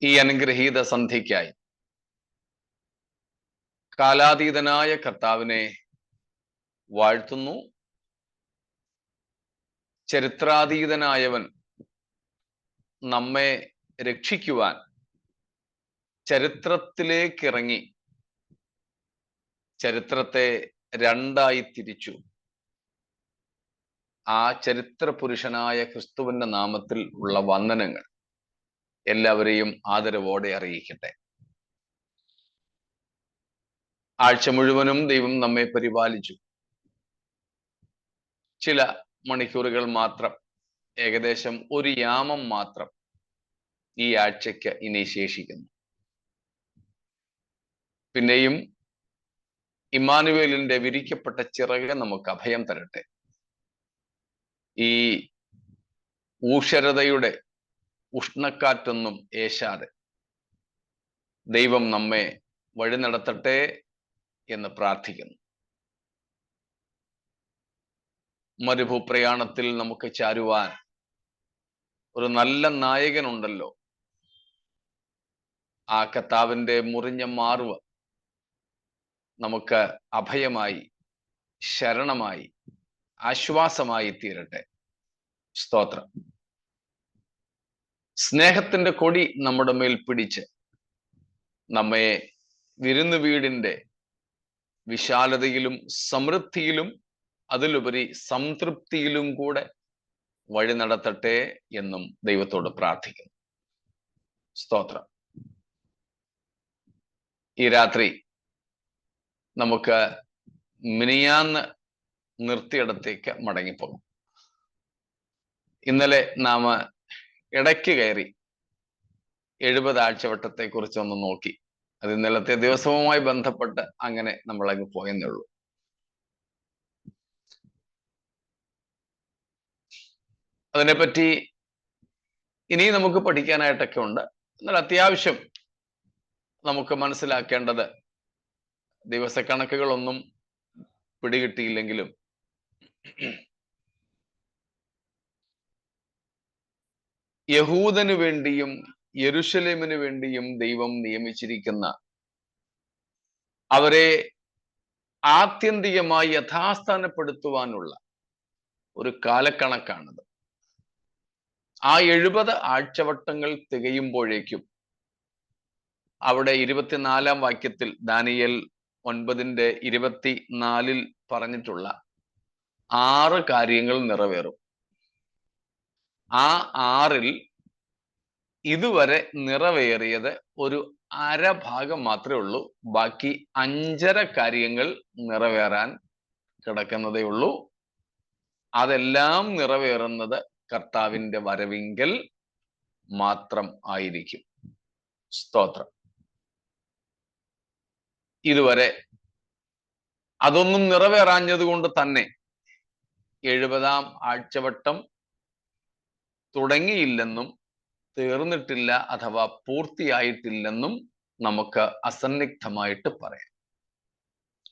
ഈ അനുഗ്രഹീത സന്ധ്യയ്ക്കായി കാലാതീതനായ കർത്താവിനെ വാഴ്ത്തുന്നു. ചരിത്രാതീതനായവൻ നമ്മെ രക്ഷിക്കുവാൻ ചരിത്രത്തിലേക്കിറങ്ങി ചരിത്രത്തെ രണ്ടായി തിരിച്ചു. ആ ചരിത്ര പുരുഷനായ ക്രിസ്തുവിന്റെ നാമത്തിൽ ഉള്ള വന്ദനങ്ങൾ എല്ലാവരെയും ആദരവോടെ അറിയിക്കട്ടെ. ആഴ്ച മുഴുവനും ദൈവം നമ്മെ പരിപാലിച്ചു. ചില മണിക്കൂറുകൾ മാത്രം, ഏകദേശം ഒരു യാമം മാത്രം ഈ ആഴ്ചയ്ക്ക് ഇനി ശേഷിക്കുന്നു. പിന്നെയും ഇമ്മാനുവേലിന്റെ വിരിക്കപ്പെട്ട ചിറക് നമുക്ക് അഭയം തരട്ടെ. ഈ ഊഷരതയുടെ ഉഷ്ണക്കാറ്റൊന്നും ഏശാതെ ദൈവം നമ്മെ വഴി നടത്തട്ടെ എന്ന് പ്രാർത്ഥിക്കുന്നു. മരുഭൂപ്രയാണത്തിൽ നമുക്ക് ചാരുവാൻ ഒരു നല്ല നായകനുണ്ടല്ലോ. ആ കർത്താവിന്റെ മുറിഞ്ഞ മാർവ് നമുക്ക് അഭയമായി, ശരണമായി, ആശ്വാസമായി തീരട്ടെ. സ്തോത്രം. സ്നേഹത്തിന്റെ കൊടി നമ്മുടെ മേൽ പിടിച്ച് നമ്മെ വിരുന്നു വീടിന്റെ വിശാലതയിലും സമൃദ്ധിയിലും അതിലുപരി സംതൃപ്തിയിലും കൂടെ വഴി നടത്തട്ടെ എന്നും ദൈവത്തോട് പ്രാർത്ഥിക്കുന്നു. സ്തോത്രം. ഈ രാത്രി നമുക്ക് മിനിയാന്ന് നിർത്തിയിടത്തേക്ക് മടങ്ങിപ്പോകും. ഇന്നലെ നാം ഇടയ്ക്ക് കയറി 70 ആഴ്ചവട്ടത്തെ കുറിച്ചൊന്ന് നോക്കി. അത് ഇന്നലത്തെ ദിവസവുമായി ബന്ധപ്പെട്ട് അങ്ങനെ നമ്മളങ്ങ് പോയെന്നേ ഉള്ളൂ. അതിനെപ്പറ്റി ഇനി നമുക്ക് പഠിക്കാനായിട്ടൊക്കെ ഉണ്ട്. എന്നാൽ അത്യാവശ്യം നമുക്ക് മനസ്സിലാക്കേണ്ടത്, ദിവസക്കണക്കുകളൊന്നും പിടികിട്ടിയില്ലെങ്കിലും യഹൂദന് വേണ്ടിയും യെരുശലേമിന് വേണ്ടിയും ദൈവം നിയമിച്ചിരിക്കുന്ന, അവരെ ആത്യന്തികമായി യഥാസ്ഥാനപ്പെടുത്തുവാനുള്ള ഒരു കാലക്കണക്കാണത്. ആ 70 ആഴ്ചവട്ടങ്ങൾ തികയുമ്പോഴേക്കും അവിടെ 24-ാം വാക്യത്തിൽ ദാനിയേൽ 9:24 പറഞ്ഞിട്ടുള്ള 6 കാര്യങ്ങൾ നിറവേറും. ആ 6-ൽ ഇതുവരെ നിറവേറിയത് ഒരു അരഭാഗം മാത്രമേ ഉള്ളൂ. ബാക്കി 5.5 കാര്യങ്ങൾ നിറവേറാൻ കിടക്കുന്നതേ ഉള്ളൂ. അതെല്ലാം നിറവേറുന്നത് കർത്താവിന്റെ വരവിങ്കൽ മാത്രം ആയിരിക്കും. സ്തോത്രം. ഇതുവരെ അതൊന്നും നിറവേറാഞ്ഞത് കൊണ്ട് തന്നെ 70-ാം ആഴ്ചവട്ടം തുടങ്ങിയില്ലെന്നും തീർന്നിട്ടില്ല അഥവാ പൂർത്തിയായിട്ടില്ലെന്നും നമുക്ക് അസന്നിഗ്ധമായിട്ട് പറയാം.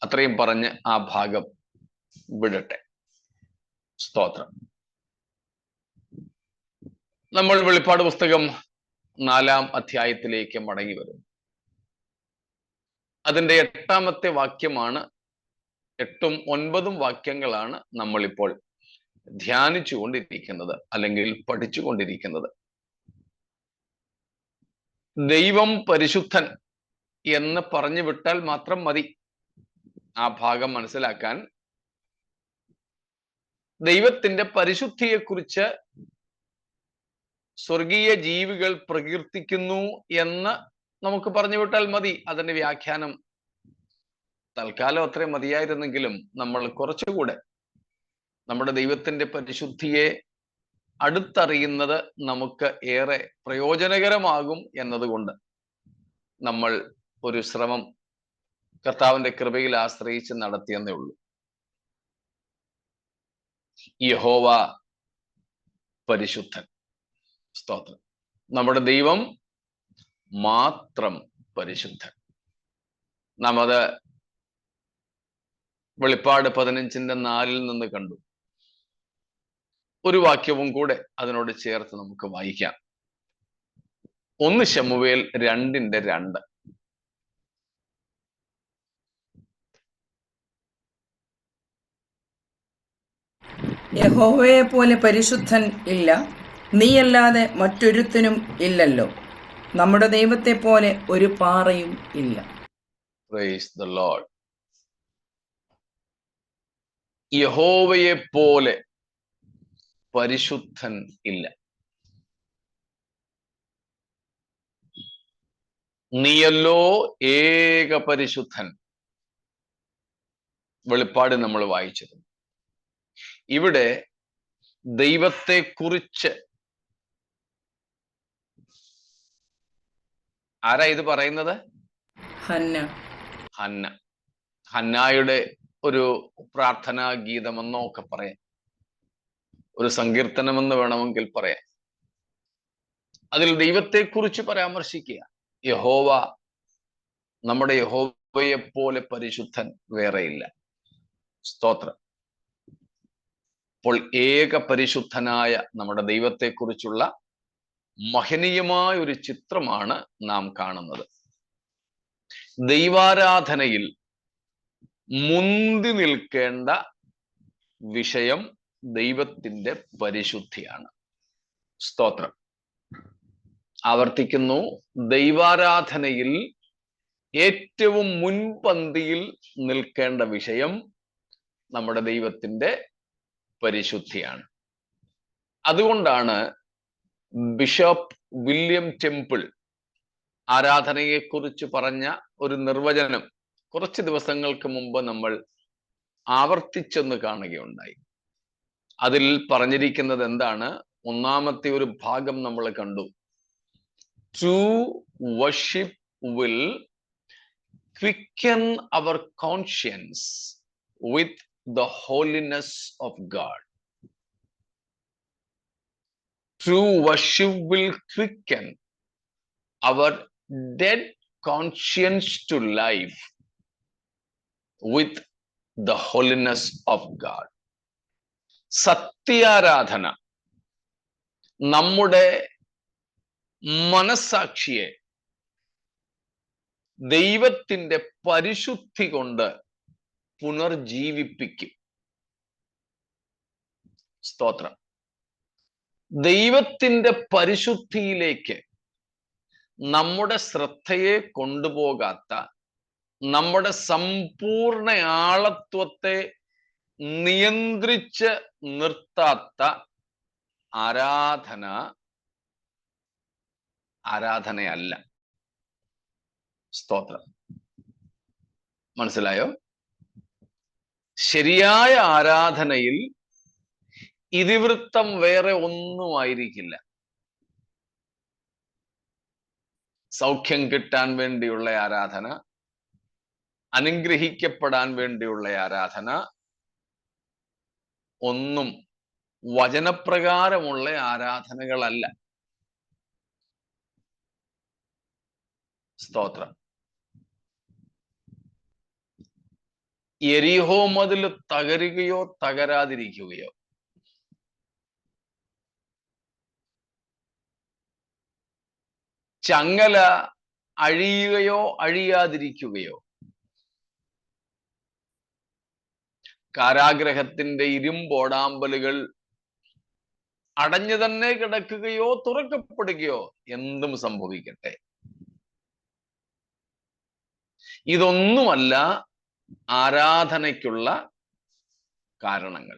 അത്രയും പറഞ്ഞ് ആ ഭാഗം വിടട്ടെ. സ്തോത്രം. നമ്മൾ വെളിപ്പാട് പുസ്തകം 4-ാം അധ്യായത്തിലേക്ക് മടങ്ങി വരും. അതിൻ്റെ 8-ാമത്തെ വാക്യമാണ്, 8ഉം 9ഉം വാക്യങ്ങളാണ് നമ്മളിപ്പോൾ ധ്യാനിച്ചു കൊണ്ടിരിക്കുന്നത്, അല്ലെങ്കിൽ പഠിച്ചുകൊണ്ടിരിക്കുന്നത്. ദൈവം പരിശുദ്ധൻ എന്ന് പറഞ്ഞു വിട്ടാൽ മാത്രം മതി ആ ഭാഗം മനസ്സിലാക്കാൻ. ദൈവത്തിന്റെ പരിശുദ്ധിയെക്കുറിച്ച് സ്വർഗീയ ജീവികൾ പ്രകീർത്തിക്കുന്നു എന്ന് നമുക്ക് പറഞ്ഞു വിട്ടാൽ മതി. അതിന്റെ വ്യാഖ്യാനം തൽക്കാലം അത്രയും മതിയായിരുന്നെങ്കിലും നമ്മൾ കുറച്ചുകൂടെ നമ്മുടെ ദൈവത്തിന്റെ പരിശുദ്ധിയെ അടുത്തറിയുന്നത് നമുക്ക് ഏറെ പ്രയോജനകരമാകും എന്നതുകൊണ്ട് നമ്മൾ ഒരു ശ്രമം കർത്താവിന്റെ കൃപയിൽ ആശ്രയിച്ച് നടത്തിയെന്നേ ഉള്ളൂ. യഹോവ പരിശുദ്ധൻ. സ്തോത്രം. നമ്മുടെ ദൈവം മാത്രം പരിശുദ്ധൻ. നാം അത് വെളിപ്പാട് 15:4 നിന്ന് കണ്ടു. ഒരു വാക്യവും കൂടെ അതിനോട് ചേർത്ത് നമുക്ക് വായിക്കാം. 1 ശമൂവേൽ 2:2. യഹോവയെ പോലെ പരിശുദ്ധൻ ഇല്ല, നീയല്ലാതെ മറ്റൊരുത്തനും ഇല്ലല്ലോ. നമ്മുടെ ദൈവത്തെ പോലെ ഒരു പാറയും ഇല്ല. Praise the Lord. യഹോവയെ പോലെ പരിശുദ്ധൻ ഇല്ല. നീയല്ലോ ഏക പരിശുദ്ധൻ. വെളിപ്പാട് നമ്മൾ വായിച്ചത്. ഇവിടെ ദൈവത്തെക്കുറിച്ച് ആരാ ഇത് പറയുന്നത്? ഹന്ന. ഹന്നായുടെ ഒരു പ്രാർത്ഥനാ ഗീതമെന്നോ ഒക്കെ പറയാം, ഒരു സങ്കീർത്തനമെന്ന് വേണമെങ്കിൽ പറയാം. അതിൽ ദൈവത്തെക്കുറിച്ച് പരാമർശിക്കുക. യഹോവ, നമ്മുടെ യഹോവയെ പോലെ പരിശുദ്ധൻ വേറെയില്ല. സ്തോത്രം. അപ്പോൾ ഏക പരിശുദ്ധനായ നമ്മുടെ ദൈവത്തെക്കുറിച്ചുള്ള മഹനീയമായ ഒരു ചിത്രമാണ് നാം കാണുന്നത്. ദൈവാരാധനയിൽ മുന്തി നിൽക്കേണ്ട വിഷയം ദൈവത്തിന്റെ പരിശുദ്ധിയാണ്. സ്തോത്രം. ആവർത്തിക്കുന്നു, ദൈവാരാധനയിൽ ഏറ്റവും മുൻപന്തിയിൽ നിൽക്കേണ്ട വിഷയം നമ്മുടെ ദൈവത്തിന്റെ പരിശുദ്ധിയാണ്. അതുകൊണ്ടാണ് ബിഷപ്പ് വില്യം ടെമ്പിൾ ആരാധനയെക്കുറിച്ച് പറഞ്ഞ ഒരു നിർവചനം കുറച്ച് ദിവസങ്ങൾക്ക് മുമ്പ് നമ്മൾ ആവർത്തിച്ചെന്ന് കാണുകയുണ്ടായി. അതിൽ പറഞ്ഞിരിക്കുന്നത് എന്താണ്? ഒന്നാമത്തെ ഒരു ഭാഗം നമ്മൾ കണ്ടു. True worship will quicken our conscience with the holiness of God. True worship will quicken our dead conscience to life with the holiness of God. സത്യാരാധന നമ്മുടെ മനസ്സാക്ഷിയെ ദൈവത്തിന്റെ പരിശുദ്ധി കൊണ്ട് പുനർജീവിപ്പിക്കും. സ്തോത്രം. ദൈവത്തിന്റെ പരിശുദ്ധിയിലേക്ക് നമ്മുടെ ശ്രദ്ധയെ കൊണ്ടുപോകാത്ത, നമ്മുടെ സമ്പൂർണ്ണ ആളത്വത്തെ നിയന്ത്രിച്ച് നിർത്താത്ത ആരാധനയല്ല. സ്തോത്രം. മനസ്സിലായോ? ശരിയായ ആരാധനയിൽ ഇതിവൃത്തം വേറെ ഒന്നുമായിരിക്കില്ല. സൗഖ്യം കിട്ടാൻ വേണ്ടിയുള്ള ആരാധന, അനുഗ്രഹിക്കപ്പെടാൻ വേണ്ടിയുള്ള ആരാധന ഒന്നും വചനപ്രകാരമുള്ള ആരാധനകളല്ല. സ്തോത്രം. യെരിഹോ മതിൽ തകരുകയോ തകരാതിരിക്കുകയോ, ചങ്ങല അഴിയുകയോ അഴിയാതിരിക്കുകയോ, കാരാഗ്രഹത്തിന്റെ ഇരുമ്പോടാമ്പലുകൾ അടഞ്ഞു തന്നെ കിടക്കുകയോ തുറക്കപ്പെടുകയോ എന്തും സംഭവിക്കട്ടെ, ഇതൊന്നുമല്ല ആരാധനയ്ക്കുള്ള കാരണങ്ങൾ.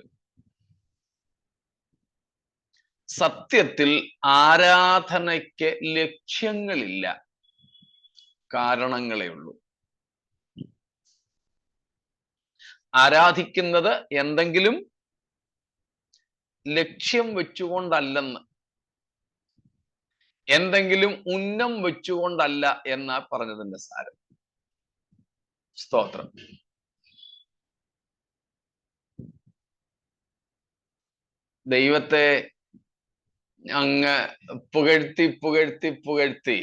സത്യത്തിൽ ആരാധനയ്ക്ക് ലക്ഷ്യങ്ങളില്ല, കാരണങ്ങളേ ഉള്ളൂ. ആരാധിക്കുന്നത് എന്തെങ്കിലും ലക്ഷ്യം വെച്ചുകൊണ്ടല്ലെന്ന്, എന്തെങ്കിലും ഉന്നം വെച്ചുകൊണ്ടല്ല എന്നാ പറഞ്ഞതിന്റെ സാരം. സ്തോത്രം. ദൈവത്തെ അങ്ങ് പുകഴ്ത്തി പുകഴ്ത്തി പുകഴ്ത്തി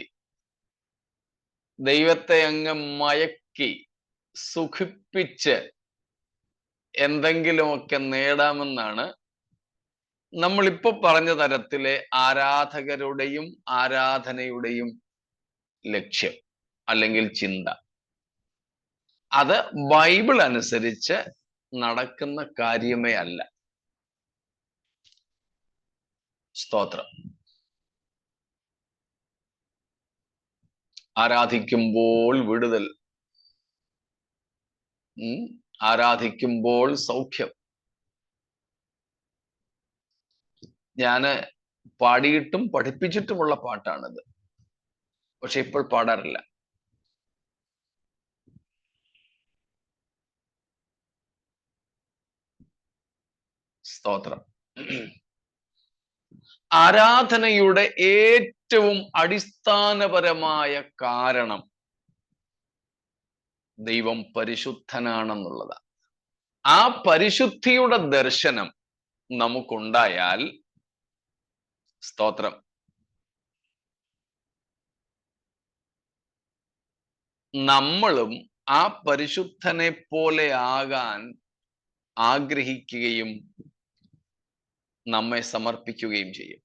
ദൈവത്തെ അങ്ങ് മയക്കി സുഖിപ്പിച്ച് എന്തെങ്കിലുമൊക്കെ നേടാമെന്നാണ് നമ്മളിപ്പോ പറഞ്ഞ തരത്തിലെ ആരാധകരുടെയും ആരാധനയുടെയും ലക്ഷ്യം അല്ലെങ്കിൽ ചിന്ത, അത് ബൈബിൾ അനുസരിച്ച് നടക്കുന്ന കാര്യമേ അല്ല. സ്തോത്രം. ആരാധിക്കുമ്പോൾ വിടുതൽ, ആരാധിക്കുമ്പോൾ സൗഖ്യം. ഞാന് പാടിയിട്ടും പഠിപ്പിച്ചിട്ടുമുള്ള പാട്ടാണിത്, പക്ഷെ ഇപ്പോൾ പാടാറില്ല. സ്തോത്രം. ആരാധനയുടെ ഏറ്റവും അടിസ്ഥാനപരമായ കാരണം ദൈവം പരിശുദ്ധനാണെന്നുള്ളതാണ്. ആ പരിശുദ്ധിയുടെ ദർശനം നമുക്കുണ്ടായാൽ, സ്തോത്രം, നമ്മളും ആ പരിശുദ്ധനെ പോലെ ആകാൻ ആഗ്രഹിക്കുകയും നമ്മെ സമർപ്പിക്കുകയും ചെയ്യും.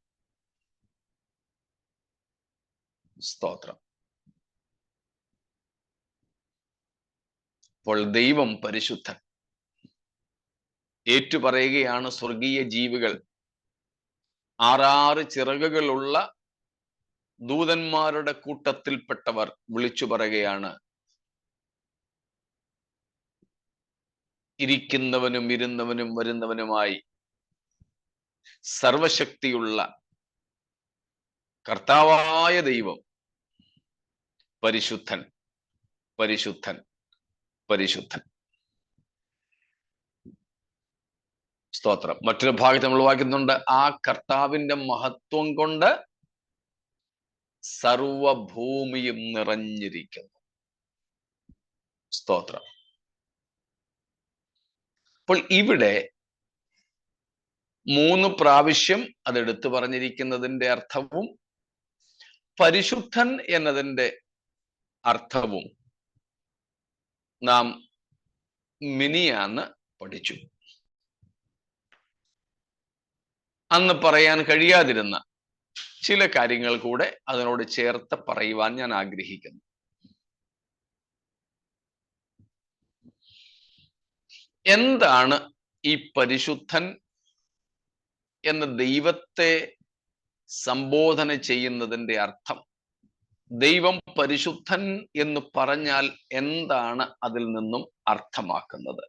സ്തോത്രം. അപ്പോൾ ദൈവം പരിശുദ്ധൻ. ഏറ്റുപറയുകയാണ് സ്വർഗീയ ജീവികൾ, 6 ചിറകുകളുള്ള ദൂതന്മാരുടെ കൂട്ടത്തിൽപ്പെട്ടവർ വിളിച്ചു പറയുകയാണ്, ഇരിക്കുന്നവനും ഇരുന്നവനും വരുന്നവനുമായി സർവശക്തിയുള്ള കർത്താവായ ദൈവം പരിശുദ്ധൻ, പരിശുദ്ധൻ, പരിശുദ്ധൻ. സ്തോത്രം. മറ്റൊരു ഭാഗത്ത് നമ്മൾ വായിക്കുന്നുണ്ട്, ആ കർത്താവിന്റെ മഹത്വം കൊണ്ട് സർവഭൂമിയും നിറഞ്ഞിരിക്കുന്നു. സ്തോത്രം. അപ്പോൾ ഇവിടെ 3 പ്രാവശ്യം അത് എടുത്തു പറഞ്ഞിരിക്കുന്നതിന്റെ അർത്ഥവും പരിശുദ്ധൻ എന്നതിൻ്റെ അർത്ഥവും നാം മിനിയാന്ന് പഠിച്ചു. അന്ന് പറയാൻ കഴിയാതിരുന്ന ചില കാര്യങ്ങൾ കൂടെ അതിനോട് ചേർത്ത് പറയുവാൻ ഞാൻ ആഗ്രഹിക്കുന്നു. എന്താണ് ഈ പരിശുദ്ധൻ എന്ന ദൈവത്തെ സംബോധന ചെയ്യുന്നതിന്റെ അർത്ഥം? ദൈവം പരിശുദ്ധൻ എന്ന് പറഞ്ഞാൽ എന്താണ് അതിൽ നിന്നും അർത്ഥമാക്കുന്നത്?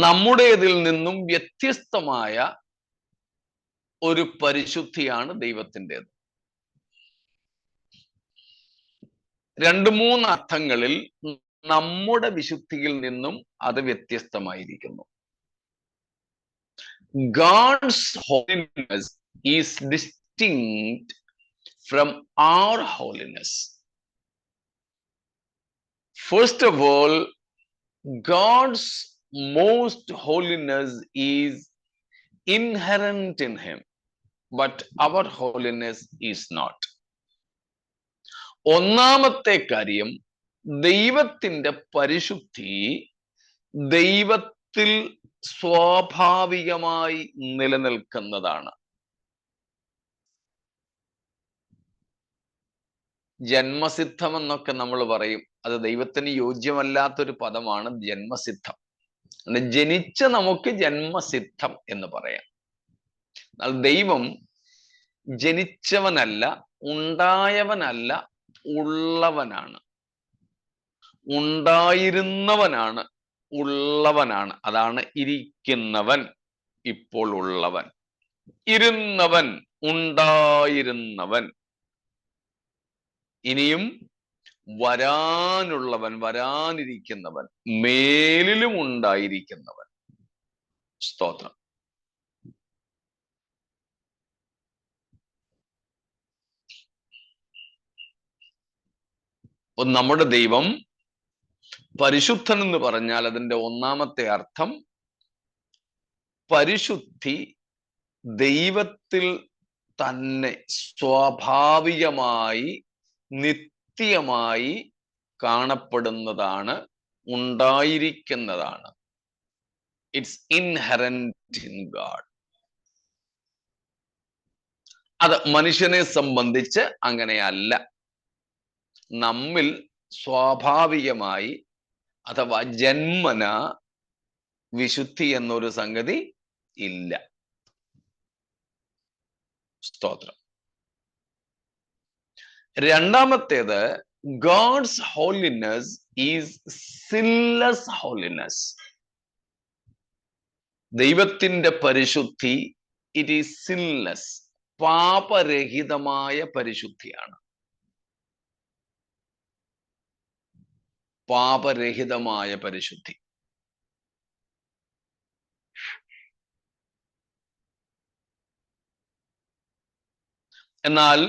നമ്മുടേതിൽ നിന്നും വ്യത്യസ്തമായ ഒരു പരിശുദ്ധിയാണ് ദൈവത്തിൻ്റെത്. 2-3 അർത്ഥങ്ങളിൽ നമ്മുടെ വിശുദ്ധിയിൽ നിന്നും അത് വ്യത്യസ്തമായിരിക്കുന്നു. God's holiness is distinct from our holiness. First of all, God's most holiness is inherent in him, but our holiness is not. ഒന്നാമത്തെ കാര്യം, ദൈവത്തിൻ്റെ പരിശുദ്ധി ദൈവത്തിൽ സ്വാഭാവികമായി നിലനിൽക്കുന്നതാണ്. ജന്മസിദ്ധം എന്നൊക്കെ നമ്മൾ പറയും, അത് ദൈവത്തിന് യോജ്യമല്ലാത്തൊരു പദമാണ് ജന്മസിദ്ധം. ജനിച്ച നമുക്ക് ജന്മസിദ്ധം എന്ന് പറയാം. എന്നാൽ ദൈവം ജനിച്ചവനല്ല, ഉണ്ടായവനല്ല, ഉള്ളവനാണ്. ഉണ്ടായിരുന്നവനാണ്, ഉള്ളവനാണ്. അതാണ് ഇരിക്കുന്നവൻ, ഇപ്പോൾ ഉള്ളവൻ. ഇരുന്നവൻ, ഉണ്ടായിരുന്നവൻ. ഇനിയും വരാനുള്ളവൻ, വരാനിരിക്കുന്നവൻ, മേലിലും ഉണ്ടായിരിക്കുന്നവൻ. സ്തോത്രം. നമ്മുടെ ദൈവം പരിശുദ്ധൻ എന്ന് പറഞ്ഞാൽ അതിൻ്റെ ഒന്നാമത്തെ അർത്ഥം, പരിശുദ്ധി ദൈവത്തിൽ തന്നെ സ്വാഭാവികമായി നിത്യമായി കാണപ്പെടുന്നതാണ്, ഉണ്ടായിരിക്കുന്നതാണ്. It's inherent in God. അത് മനുഷ്യനെ സംബന്ധിച്ച് അങ്ങനെയല്ല. നമ്മിൽ സ്വാഭാവികമായി അഥവാ ജന്മന വിശുദ്ധി എന്നൊരു സംഗതി ഇല്ല. സ്തോത്രം. രണ്ടാമത്തേത്, God's holiness is sinless holiness. ദൈവത്തിന്റെ പരിശുദ്ധി ഇറ്റ് ഈസ് സിൻലെസ്, പാപരഹിതമായ പരിശുദ്ധിയാണ്. പാപരഹിതമായ പരിശുദ്ധി. എന്നാൽ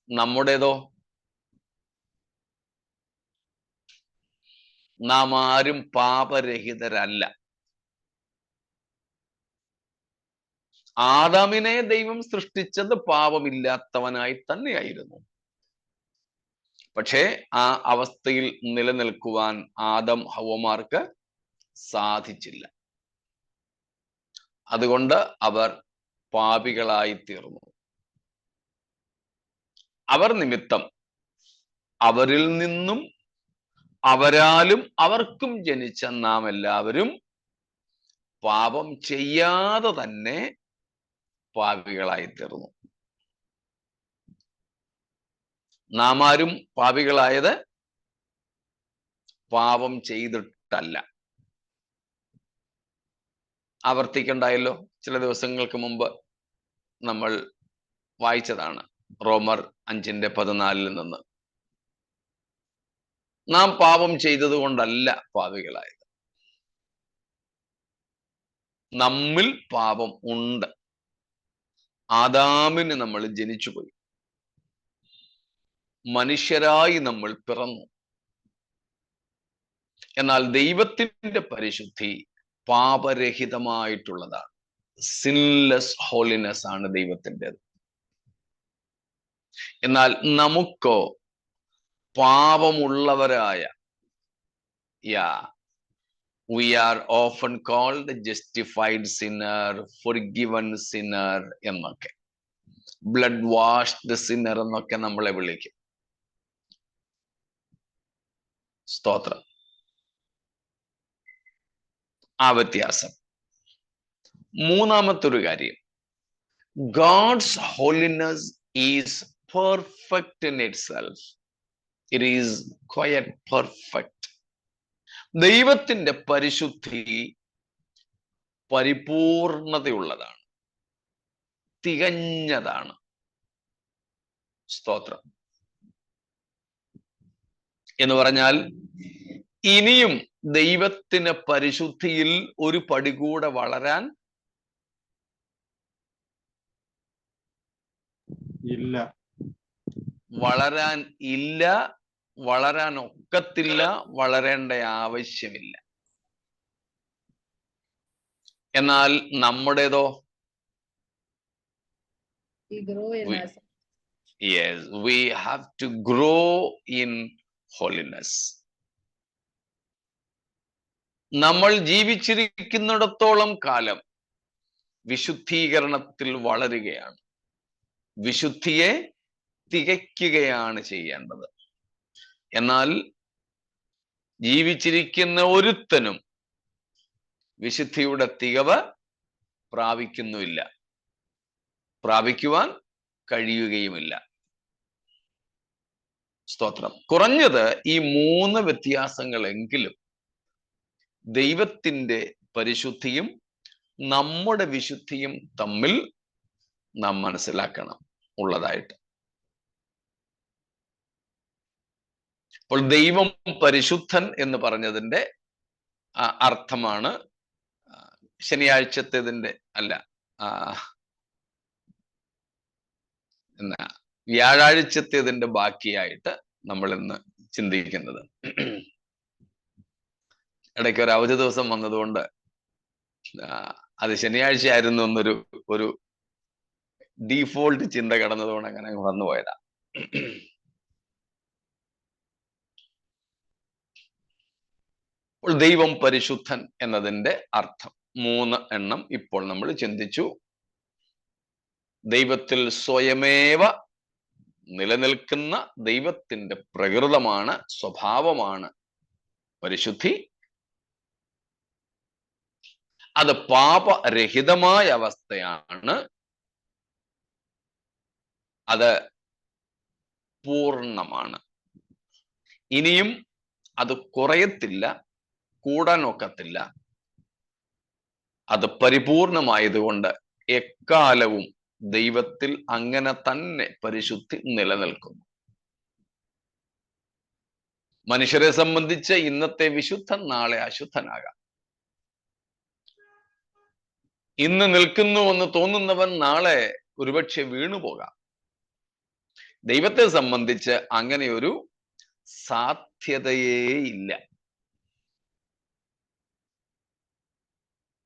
നമ്മുടേതോ, നാം ആരും പാപരഹിതരല്ല. ആദാമിനെ ദൈവം സൃഷ്ടിച്ചത് പാപമില്ലാത്തവനായി തന്നെയായിരുന്നു. പക്ഷേ ആ അവസ്ഥയിൽ നിലനിൽക്കുവാൻ ആദം ഹവ്വമാർക്ക് സാധിച്ചില്ല. അതുകൊണ്ട് അവർ പാപികളായി തീർന്നു. അവർ നിമിത്തം അവരിൽ നിന്നും അവരാലും അവർക്കും ജനിച്ച നാം എല്ലാവരും പാപം ചെയ്യാതെ തന്നെ പാപികളായി തീർന്നു. നാം ആരും പാപികളായത് പാപം ചെയ്തിട്ടല്ല. ആവർത്തിക്കണ്ടായല്ലോ, ചില ദിവസങ്ങൾക്ക് മുമ്പ് നമ്മൾ വായിച്ചതാണ് റോമർ 5:14 നിന്ന്. നാം പാപം ചെയ്തത് കൊണ്ടല്ല പാപികളായത്. നമ്മിൽ പാപം ഉണ്ട്. ആദാമിന് നമ്മൾ ജനിച്ചുപോയി, മനുഷ്യരായി നമ്മൾ പിറന്നു. എന്നാൽ ദൈവത്തിന്റെ പരിശുദ്ധി പാപരഹിതമായിട്ടുള്ളതാണ്. സിൻലെസ് ഹോളിനെസ് ആണ് ദൈവത്തിൻ്റെത്. എന്നാൽ നമുക്കോ പാപമുള്ളവരായ, we are often called justified sinner, forgiven sinner എന്നൊക്കെ, ബ്ലഡ് വാഷ്ഡ് സിന്നർ എന്നൊക്കെ നമ്മളെ വിളിക്കും. സ്തോത്രം. ആ വ്യത്യാസം. മൂന്നാമത്തൊരു കാര്യം, God's holiness is perfect in itself. It is quite perfect. ദൈവത്തിന്റെ പരിശുദ്ധി പരിപൂർണതയുള്ളതാണ്, തികഞ്ഞതാണ്. സ്തോത്രം. എന്ന് പറഞ്ഞാൽ ഇനിയും ദൈവത്തിന് പരിശുദ്ധിയിൽ ഒരു പടി കൂടെ വളരാൻ ഇല്ല, വളരാൻ ഒക്കത്തില്ല, വളരേണ്ട ആവശ്യമില്ല. എന്നാൽ നമ്മുടേതോ, yes, we have to grow in holiness. നമ്മൾ ജീവിച്ചിരിക്കുന്നിടത്തോളം കാലം വിശുദ്ധീകരണത്തിൽ വളരുകയാണ്, വിശുദ്ധിയെ തികയ്ക്കുകയാണ് ചെയ്യേണ്ടത്. എന്നാൽ ജീവിച്ചിരിക്കുന്ന ഒരുത്തനും വിശുദ്ധിയുടെ തികവ് പ്രാപിക്കുന്നുമില്ല, പ്രാപിക്കുവാൻ കഴിയുകയുമില്ല. സ്തോത്രം. കുറഞ്ഞത് ഈ 3 വ്യത്യാസങ്ങളെങ്കിലും ദൈവത്തിന്റെ പരിശുദ്ധിയും നമ്മുടെ വിശുദ്ധിയും തമ്മിൽ നാം മനസ്സിലാക്കണം ഉള്ളതായിട്ട്. അപ്പോൾ ദൈവം പരിശുദ്ധൻ എന്ന് പറഞ്ഞതിന്റെ അർത്ഥമാണ് ശനിയാഴ്ചത്തേതിന്റെ അല്ല, വ്യാഴാഴ്ചത്തേതിന്റെ ബാക്കിയായിട്ട് നമ്മൾ ഇന്ന് ചിന്തിക്കുന്നത്. ഇടയ്ക്ക് ഒരു അവധി ദിവസം വന്നതുകൊണ്ട് അത് ശനിയാഴ്ച ആയിരുന്നു എന്നൊരു ഡീഫോൾട്ട് ചിന്ത കടന്നതുകൊണ്ട് അങ്ങനെ വന്നുപോയതാ. ദൈവം പരിശുദ്ധൻ എന്നതിന്റെ അർത്ഥം 3 എണ്ണം ഇപ്പോൾ നമ്മൾ ചിന്തിച്ചു. ദൈവത്തിൽ സ്വയമേവ നിലനിൽക്കുന്ന ദൈവത്തിന്റെ പ്രകൃതമാണ്, സ്വഭാവമാണ് പരിശുദ്ധി. അത് പാപരഹിതമായ അവസ്ഥയാണ്. അത് പൂർണ്ണമാണ്. ഇനിയും അത് കുറയത്തില്ല, കൂടാൻ ഒക്കത്തില്ല. അത് പരിപൂർണമായതുകൊണ്ട് എക്കാലവും ദൈവത്തിൽ അങ്ങനെ തന്നെ പരിശുദ്ധി നിലനിൽക്കുന്നു. മനുഷ്യരെ സംബന്ധിച്ച് ഇന്നത്തെ വിശുദ്ധൻ നാളെ അശുദ്ധനാകാം. ഇന്ന് നിൽക്കുന്നുവെന്ന് തോന്നുന്നവൻ നാളെ ഒരുപക്ഷെ വീണുപോകാം. ദൈവത്തെ സംബന്ധിച്ച് അങ്ങനെ ഒരു സാധ്യതയേ ഇല്ല.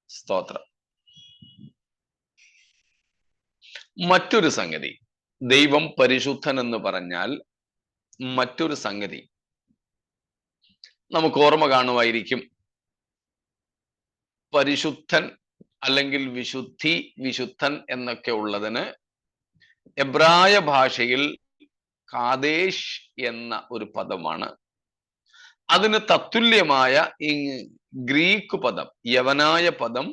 സ്തോത്രം. മറ്റൊരു സംഗതി, ദൈവം പരിശുദ്ധൻ എന്ന് പറഞ്ഞാൽ മറ്റൊരു സംഗതി നമുക്ക് ഓർമ്മ കാണുമായിരിക്കും. പരിശുദ്ധൻ അല്ലെങ്കിൽ വിശുദ്ധി, വിശുദ്ധൻ എന്നൊക്കെ ഉള്ളതിന് എബ്രായ ഭാഷയിൽ കാദേശ് എന്ന ഒരു പദമാണ്. അതിന് തത്തുല്യമായ ഗ്രീക്ക് പദം, യവനായ പദം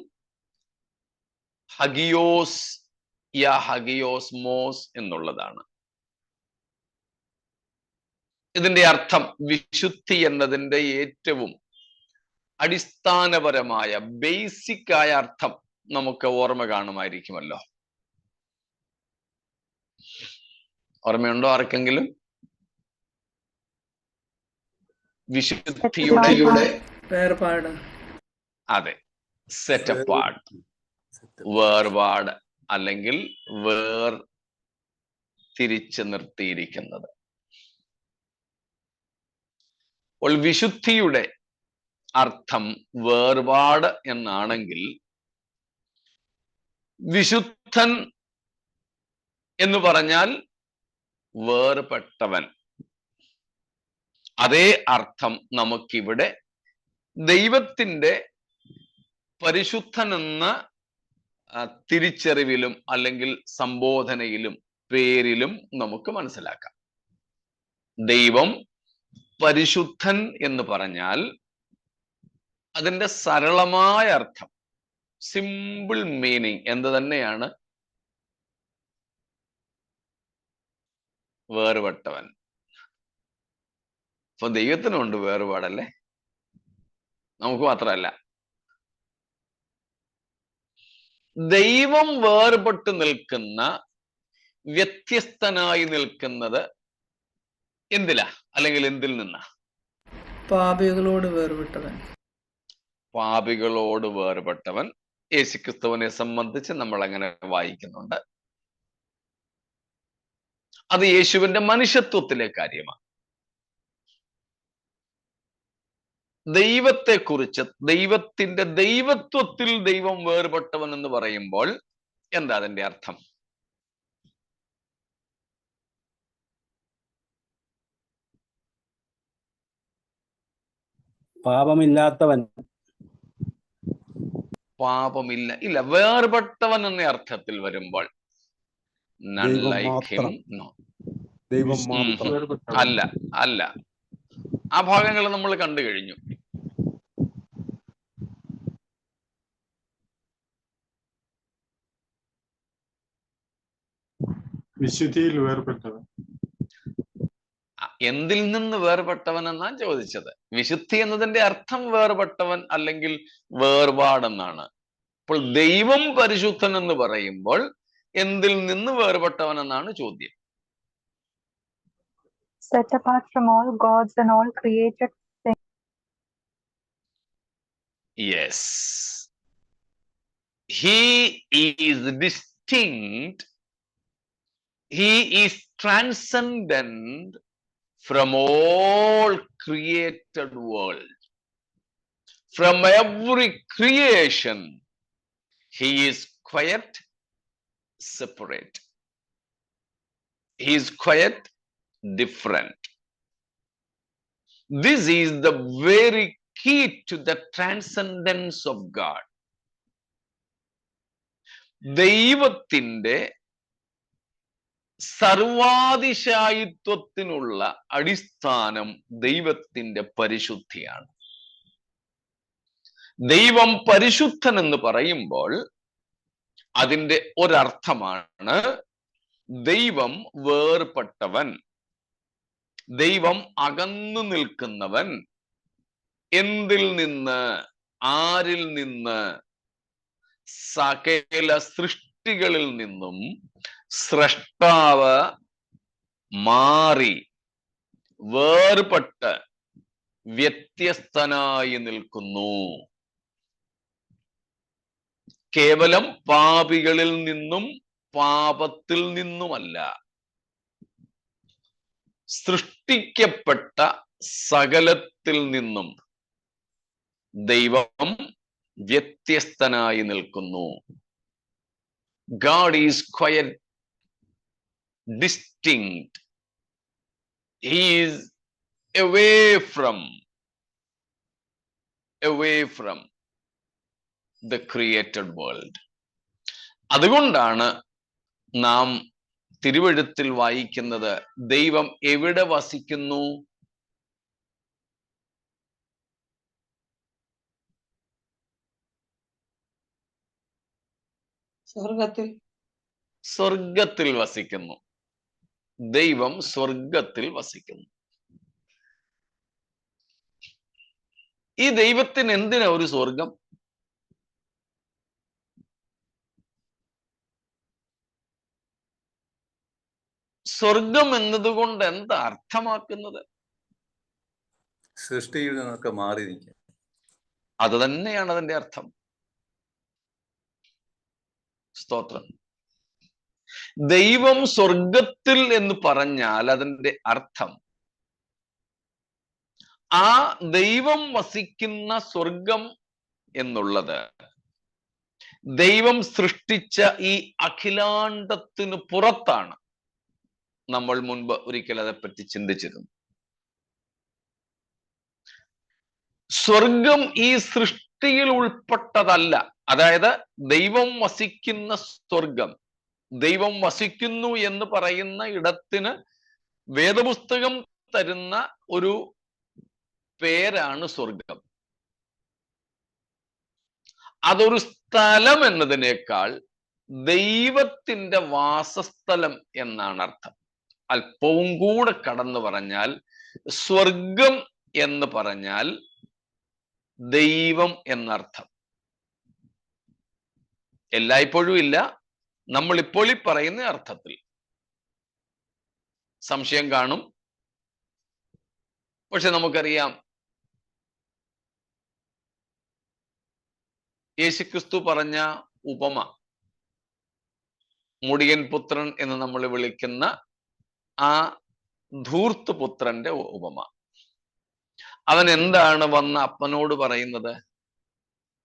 ഹഗിയോസ് യാ ഹഗിയോസ്മോസ് എന്നുള്ളതാണ്. ഇതിന്റെ അർത്ഥം വിശുദ്ധി എന്നതിന്റെ ഏറ്റവും അടിസ്ഥാനപരമായ ബേസിക് ആയ അർത്ഥം നമുക്ക് ഓർമ്മ കാണുമായിരിക്കുമല്ലോ. ഓർമ്മയുണ്ടോ ആർക്കെങ്കിലും? വിശുദ്ധിയുടെ വേർപാട്. അതെ, സെറ്റ് അപ്പാർട്ട്, വേർപാട് അല്ലെങ്കിൽ തിരിച്ചു നിർത്തിയിരിക്കുന്നത്. അപ്പോൾ വിശുദ്ധിയുടെ അർത്ഥം വേർപാട് എന്നാണെങ്കിൽ വിശുദ്ധൻ എന്ന് പറഞ്ഞാൽ വേർപെട്ടവൻ. അതേ അർത്ഥം നമുക്കിവിടെ ദൈവത്തിന്റെ പരിശുദ്ധൻ എന്ന തിരിച്ചറിവിലും അല്ലെങ്കിൽ സംബോധനയിലും പേരിലും നമുക്ക് മനസ്സിലാക്കാം. ദൈവം പരിശുദ്ധൻ എന്ന് പറഞ്ഞാൽ അതിന്റെ സരളമായ അർത്ഥം, സിമ്പിൾ മീനിങ് എന്ത് തന്നെയാണ്? വേർപെട്ടവൻ. അപ്പൊ ദൈവത്തിനുണ്ട് വേർപാടല്ലേ, നമുക്ക് മാത്രമല്ല. ദൈവം വേർപെട്ട് നിൽക്കുന്ന, വ്യത്യസ്തനായി നിൽക്കുന്നത് എന്തിലാ അല്ലെങ്കിൽ എന്തിൽ നിന്നാ? പാപികളോട് വേർപെട്ടവൻ. പാപികളോട് വേർപെട്ടവൻ. യേശുക്രിസ്തുവിനെ സംബന്ധിച്ച് നമ്മൾ അങ്ങനെ വായിക്കുന്നുണ്ട്. അത് യേശുവിന്റെ മനുഷ്യത്വത്തിലെ കാര്യമാണ്. ദൈവത്തെക്കുറിച്ച്, ദൈവത്തിന്റെ ദൈവത്വത്തിൽ ദൈവം വേർപെട്ടവൻ എന്ന് പറയുമ്പോൾ എന്താ അതിന്റെ അർത്ഥം? പാപമില്ലാത്തവൻ. പാപമില്ല, ഇല്ല, വേർപെട്ടവൻ എന്ന അർത്ഥത്തിൽ വരുമ്പോൾ അല്ല, അല്ല, ആ ഭാഗങ്ങൾ നമ്മൾ കണ്ടു കഴിഞ്ഞു. വിശുദ്ധിയിൽ വേർപെട്ടവൻ. എന്തിൽ നിന്ന് വേർപെട്ടവൻ എന്നാണ് ചോദിച്ചത്. വിശുദ്ധി എന്നതിന്റെ അർത്ഥം വേർപെട്ടവൻ അല്ലെങ്കിൽ വേർപാടെന്നാണ്. അപ്പോൾ ദൈവം പരിശുദ്ധൻ എന്ന് പറയുമ്പോൾ എന്തിൽ നിന്ന് വേർപെട്ടവൻ എന്നാണ് ചോദ്യം. Set apart from all gods and all created things. Yes. He is distinct. He is transcendent from all created world. From every creation, he is quite separate. He is quite different. This is the very key to the transcendence of God. ദൈവത്തിന്റെ സർവാതിശായിത്വത്തിനുള്ള അടിസ്ഥാനം ദൈവത്തിന്റെ പരിശുദ്ധിയാണ്. ദൈവം പരിശുദ്ധൻ എന്ന് പറയുമ്പോൾ അതിന്റെ ഒരർത്ഥമാണ് ദൈവം വേർപെട്ടവൻ, ദൈവം അകന്നു നിൽക്കുന്നവൻ. എന്തിൽ നിന്ന്? ആരിൽ നിന്ന്? സകല സൃഷ്ടികളിൽ നിന്നും സ്രഷ്ടാവ് മാറി വേർപെട്ട് വ്യത്യസ്തനായി നിൽക്കുന്നു. കേവലം പാപികളിൽ നിന്നും പാപത്തിൽ നിന്നുമല്ല, സൃഷ്ടിക്കപ്പെട്ട സകലത്തിൽ നിന്നും ദൈവം വ്യത്യസ്തനായി നിൽക്കുന്നു. God is quite distinct. He is away from the created world. അതുകൊണ്ടാണ് നാം തിരുവെഴുത്തിൽ വായിക്കുന്നത്, ദൈവം എവിടെ വസിക്കുന്നു? സ്വർഗത്തിൽ വസിക്കുന്നു. ദൈവം സ്വർഗത്തിൽ വസിക്കുന്നു. ഈ ദൈവത്തിന് എന്തിനാ ഒരു സ്വർഗം? സ്വർഗം എന്നതുകൊണ്ട് എന്താ അർത്ഥമാക്കുന്നത്? സൃഷ്ടിയിൽ നിന്നൊക്കെ മാറി നിൽക്കുക. അത് തന്നെയാണ് അതിന്റെ അർത്ഥം. സ്തോത്രം. ദൈവം സ്വർഗത്തിൽ എന്ന് പറഞ്ഞാൽ അതിന്റെ അർത്ഥം ആ ദൈവം വസിക്കുന്ന സ്വർഗം എന്നുള്ളത് ദൈവം സൃഷ്ടിച്ച ഈ അഖിലാണ്ടത്തിന് പുറത്താണ്. നമ്മൾ മുൻപ് ഒരിക്കൽ അതേപ്പറ്റി ചിന്തിച്ചിരുന്നു. സ്വർഗം ഈ സൃഷ്ടിയിൽ ഉൾപ്പെട്ടതല്ല. അതായത് ദൈവം വസിക്കുന്ന സ്വർഗം, ദൈവം വസിക്കുന്നു എന്ന് പറയുന്ന ഇടത്തിന് വേദപുസ്തകം തരുന്ന ഒരു പേരാണ് സ്വർഗം. അതൊരു സ്ഥലം എന്നതിനേക്കാൾ ദൈവത്തിന്റെ വാസസ്ഥലം എന്നാണ് അർത്ഥം. അല്പവും കൂടെ കടന്നു പറഞ്ഞാൽ സ്വർഗം എന്ന് പറഞ്ഞാൽ ദൈവം എന്നർത്ഥം. എല്ലായ്പ്പോഴും ഇല്ല, നമ്മൾ ഇപ്പോൾ ഈ പറയുന്ന അർത്ഥത്തിൽ. സംശയം കാണും, പക്ഷെ നമുക്കറിയാം യേശുക്രിസ്തു പറഞ്ഞ ഉപമ, മുടിയൻ പുത്രൻ എന്ന് നമ്മൾ വിളിക്കുന്ന ആ ധൂർത്ത് പുത്രന്റെ ഉപമ. അവൻ എന്താണ് വന്ന് അപ്പനോട് പറയുന്നത്?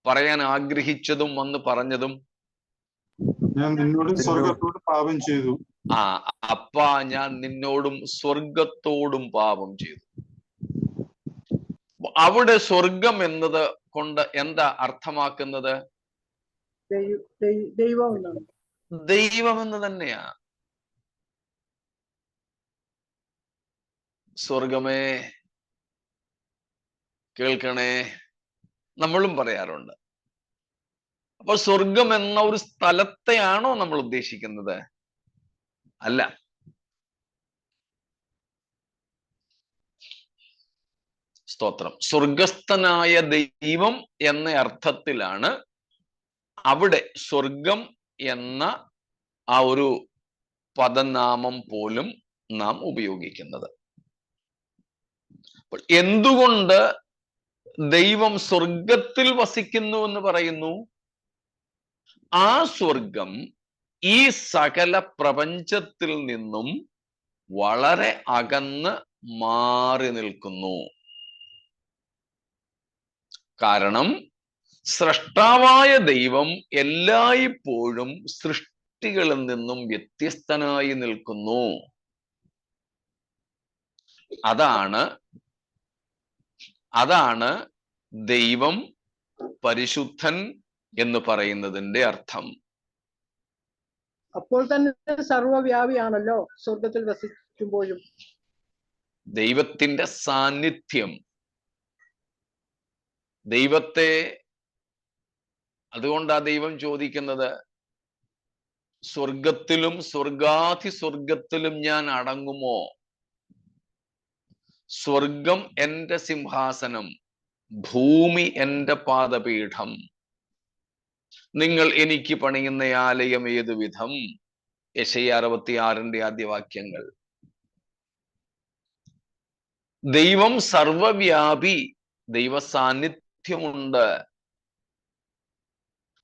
പറയാൻ ആഗ്രഹിച്ചതും വന്ന് പറഞ്ഞതും, ഞാൻ നിന്നോടും സ്വർഗത്തോട് പാപം ചെയ്തു. അപ്പാ ഞാൻ നിന്നോടും സ്വർഗത്തോടും പാപം ചെയ്തു. അവിടെ സ്വർഗം എന്നത് കൊണ്ട് എന്താ അർത്ഥമാക്കുന്നത്? ദൈവം എന്ന് തന്നെയാ. സ്വർഗമേ കേൾക്കണേ, നമ്മളും പറയാറുണ്ട്. അപ്പോൾ സ്വർഗം എന്ന ഒരു സ്ഥലത്തെയാണോ നമ്മൾ ഉദ്ദേശിക്കുന്നത്? അല്ല. സ്തോത്രം. സ്വർഗസ്ഥനായ ദൈവം എന്ന അർത്ഥത്തിലാണ് അവിടെ സ്വർഗം എന്ന ആ ഒരു പദനാമം പോലും നാം ഉപയോഗിക്കുന്നത്. എന്തുകൊണ്ട് ദൈവം സ്വർഗത്തിൽ വസിക്കുന്നു എന്ന് പറയുന്നു? ആ സ്വർഗം ഈ സകല പ്രപഞ്ചത്തിൽ നിന്നും വളരെ അകന്ന് മാറി നിൽക്കുന്നു. കാരണം സ്രഷ്ടാവായ ദൈവം എല്ലായ്പ്പോഴും സൃഷ്ടികളിൽ നിന്നും വ്യത്യസ്തനായി നിൽക്കുന്നു. അതാണ് ദൈവം പരിശുദ്ധൻ എന്ന് പറയുന്നതിന്റെ അർത്ഥം. അപ്പോൾ തന്നെ സർവ്വവ്യാപിയാണല്ലോ സ്വർഗത്തിൽ വസിക്കുമ്പോഴും. ദൈവത്തിന്റെ സാന്നിധ്യം, ദൈവത്തെ, അതുകൊണ്ടാ ദൈവം ചോദിക്കുന്നത്, സ്വർഗത്തിലും സ്വർഗാധി സ്വർഗത്തിലും ഞാൻ അടങ്ങുമോ? സ്വർഗം എന്റെ സിംഹാസനം, ഭൂമി എന്റെ പാദപീഠം, നിങ്ങൾ എനിക്ക് പണിയുന്ന ആലയം ഏതു വിധം? യെശയ്യാ 66 ആദ്യവാക്യങ്ങൾ. ദൈവം സർവവ്യാപി, ദൈവ സാന്നിധ്യമുണ്ട്.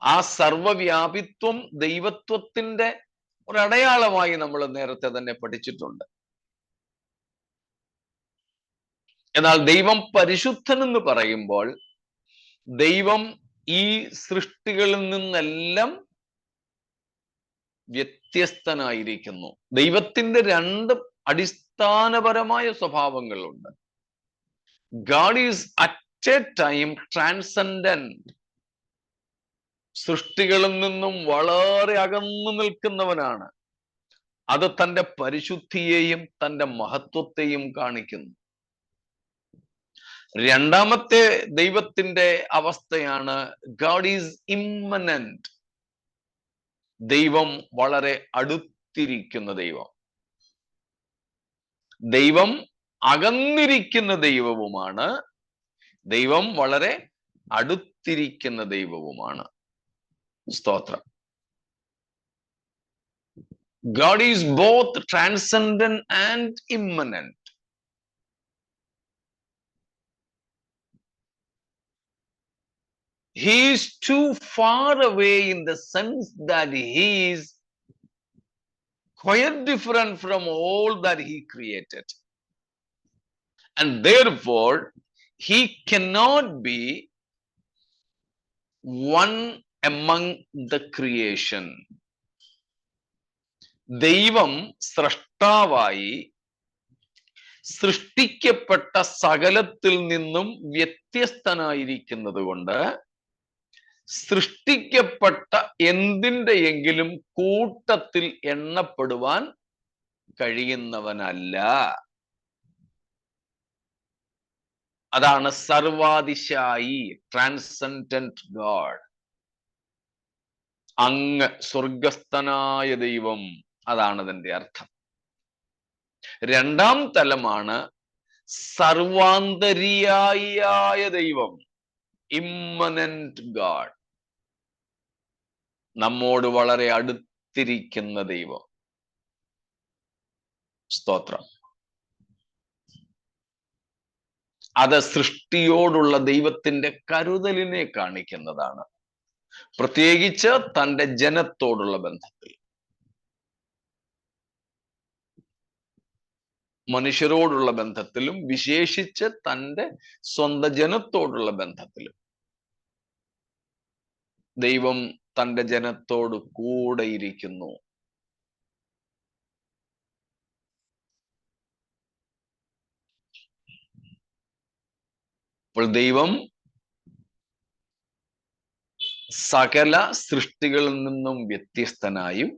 ആ സർവവ്യാപിത്വം ദൈവത്വത്തിന്റെ ഒരടയാളമായി നമ്മൾ നേരത്തെ തന്നെ പഠിച്ചിട്ടുണ്ട്. എന്നാൽ ദൈവം പരിശുദ്ധൻ എന്ന് പറയുമ്പോൾ ദൈവം ഈ സൃഷ്ടികളിൽ നിന്നെല്ലാം വ്യത്യസ്തനായിരിക്കുന്നു. ദൈവത്തിന്റെ രണ്ട് അടിസ്ഥാനപരമായ സ്വഭാവങ്ങളുണ്ട്. God is at a time transcendent, സൃഷ്ടികളിൽ നിന്നും വളരെ അകന്നു നിൽക്കുന്നവനാണ്. അത് തന്റെ പരിശുദ്ധിയെയും തന്റെ മഹത്വത്തെയും കാണിക്കുന്നു. രണ്ടാമത്തെ ദൈവത്തിന്റെ അവസ്ഥയാണ് ഗാഡ് ഈസ് ഇമ്മനന്റ്, ദൈവം വളരെ അടുത്തിരിക്കുന്ന ദൈവം. ദൈവം അകന്നിരിക്കുന്ന ദൈവവുമാണ്, ദൈവം വളരെ അടുത്തിരിക്കുന്ന ദൈവവുമാണ്. സ്തോത്രം. God is both transcendent and immanent. He is too far away in the sense that he is quite different from all that he created. And therefore, he cannot be one among the creation. ദൈവം സ്രഷ്ടാവായി സൃഷ്ടിക്കപ്പെട്ട സകലത്തിൽ നിന്നും വ്യത്യസ്തനായിരിക്കുന്നത് കൊണ്ട് സൃഷ്ടിക്കപ്പെട്ട എന്തിൻ്റെയെങ്കിലും കൂട്ടത്തിൽ എണ്ണപ്പെടുവാൻ കഴിയുന്നവനല്ല. അതാണ് സർവാതിശായി, transcendent God. അങ്ങ് സ്വർഗസ്ഥനായ ദൈവം, അതാണ് അതിന്റെ അർത്ഥം. രണ്ടാം തലമാണ് സർവാന്തരിയായ ദൈവം, ഇമ്മനന്റ് ഗാഡ്, നമ്മോട് വളരെ അടുത്തിരിക്കുന്ന ദൈവം. സ്തോത്രം. അത് സൃഷ്ടിയോടുള്ള ദൈവത്തിന്റെ കരുതലിനെ കാണിക്കുന്നതാണ്, പ്രത്യേകിച്ച് തന്റെ ജനത്തോടുള്ള ബന്ധത്തിൽ. മനുഷ്യരോടുള്ള ബന്ധത്തിലും വിശേഷിച്ച് തൻ്റെ സ്വന്തം ജനത്തോടുള്ള ബന്ധത്തിലും ദൈവം തൻ്റെ ജനത്തോട് കൂടെ ഇരിക്കുന്നു. അപ്പോൾ ദൈവം സകല സൃഷ്ടികളിൽ നിന്നും വ്യത്യസ്തനായും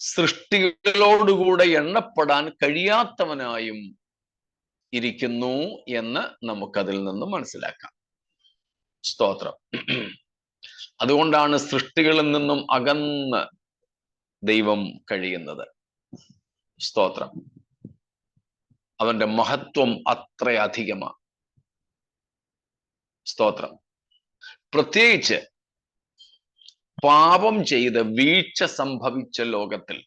സൃഷ്ടികളോടുകൂടെ എണ്ണപ്പെടാൻ കഴിയാത്തവനായും ഇരിക്കുന്നു എന്ന് നമുക്കതിൽ നിന്ന് മനസ്സിലാക്കാം. സ്തോത്രം. അതുകൊണ്ടാണ് സൃഷ്ടികളിൽ നിന്നും അകന്ന് ദൈവം കഴിയുന്നത്. സ്തോത്രം. അവന്റെ മഹത്വം അത്രയധികമാണ്. സ്തോത്രം. പ്രത്യേകിച്ച് പാപം ചെയ്ത് വീഴ്ച സംഭവിച്ച ലോകത്തിൽ,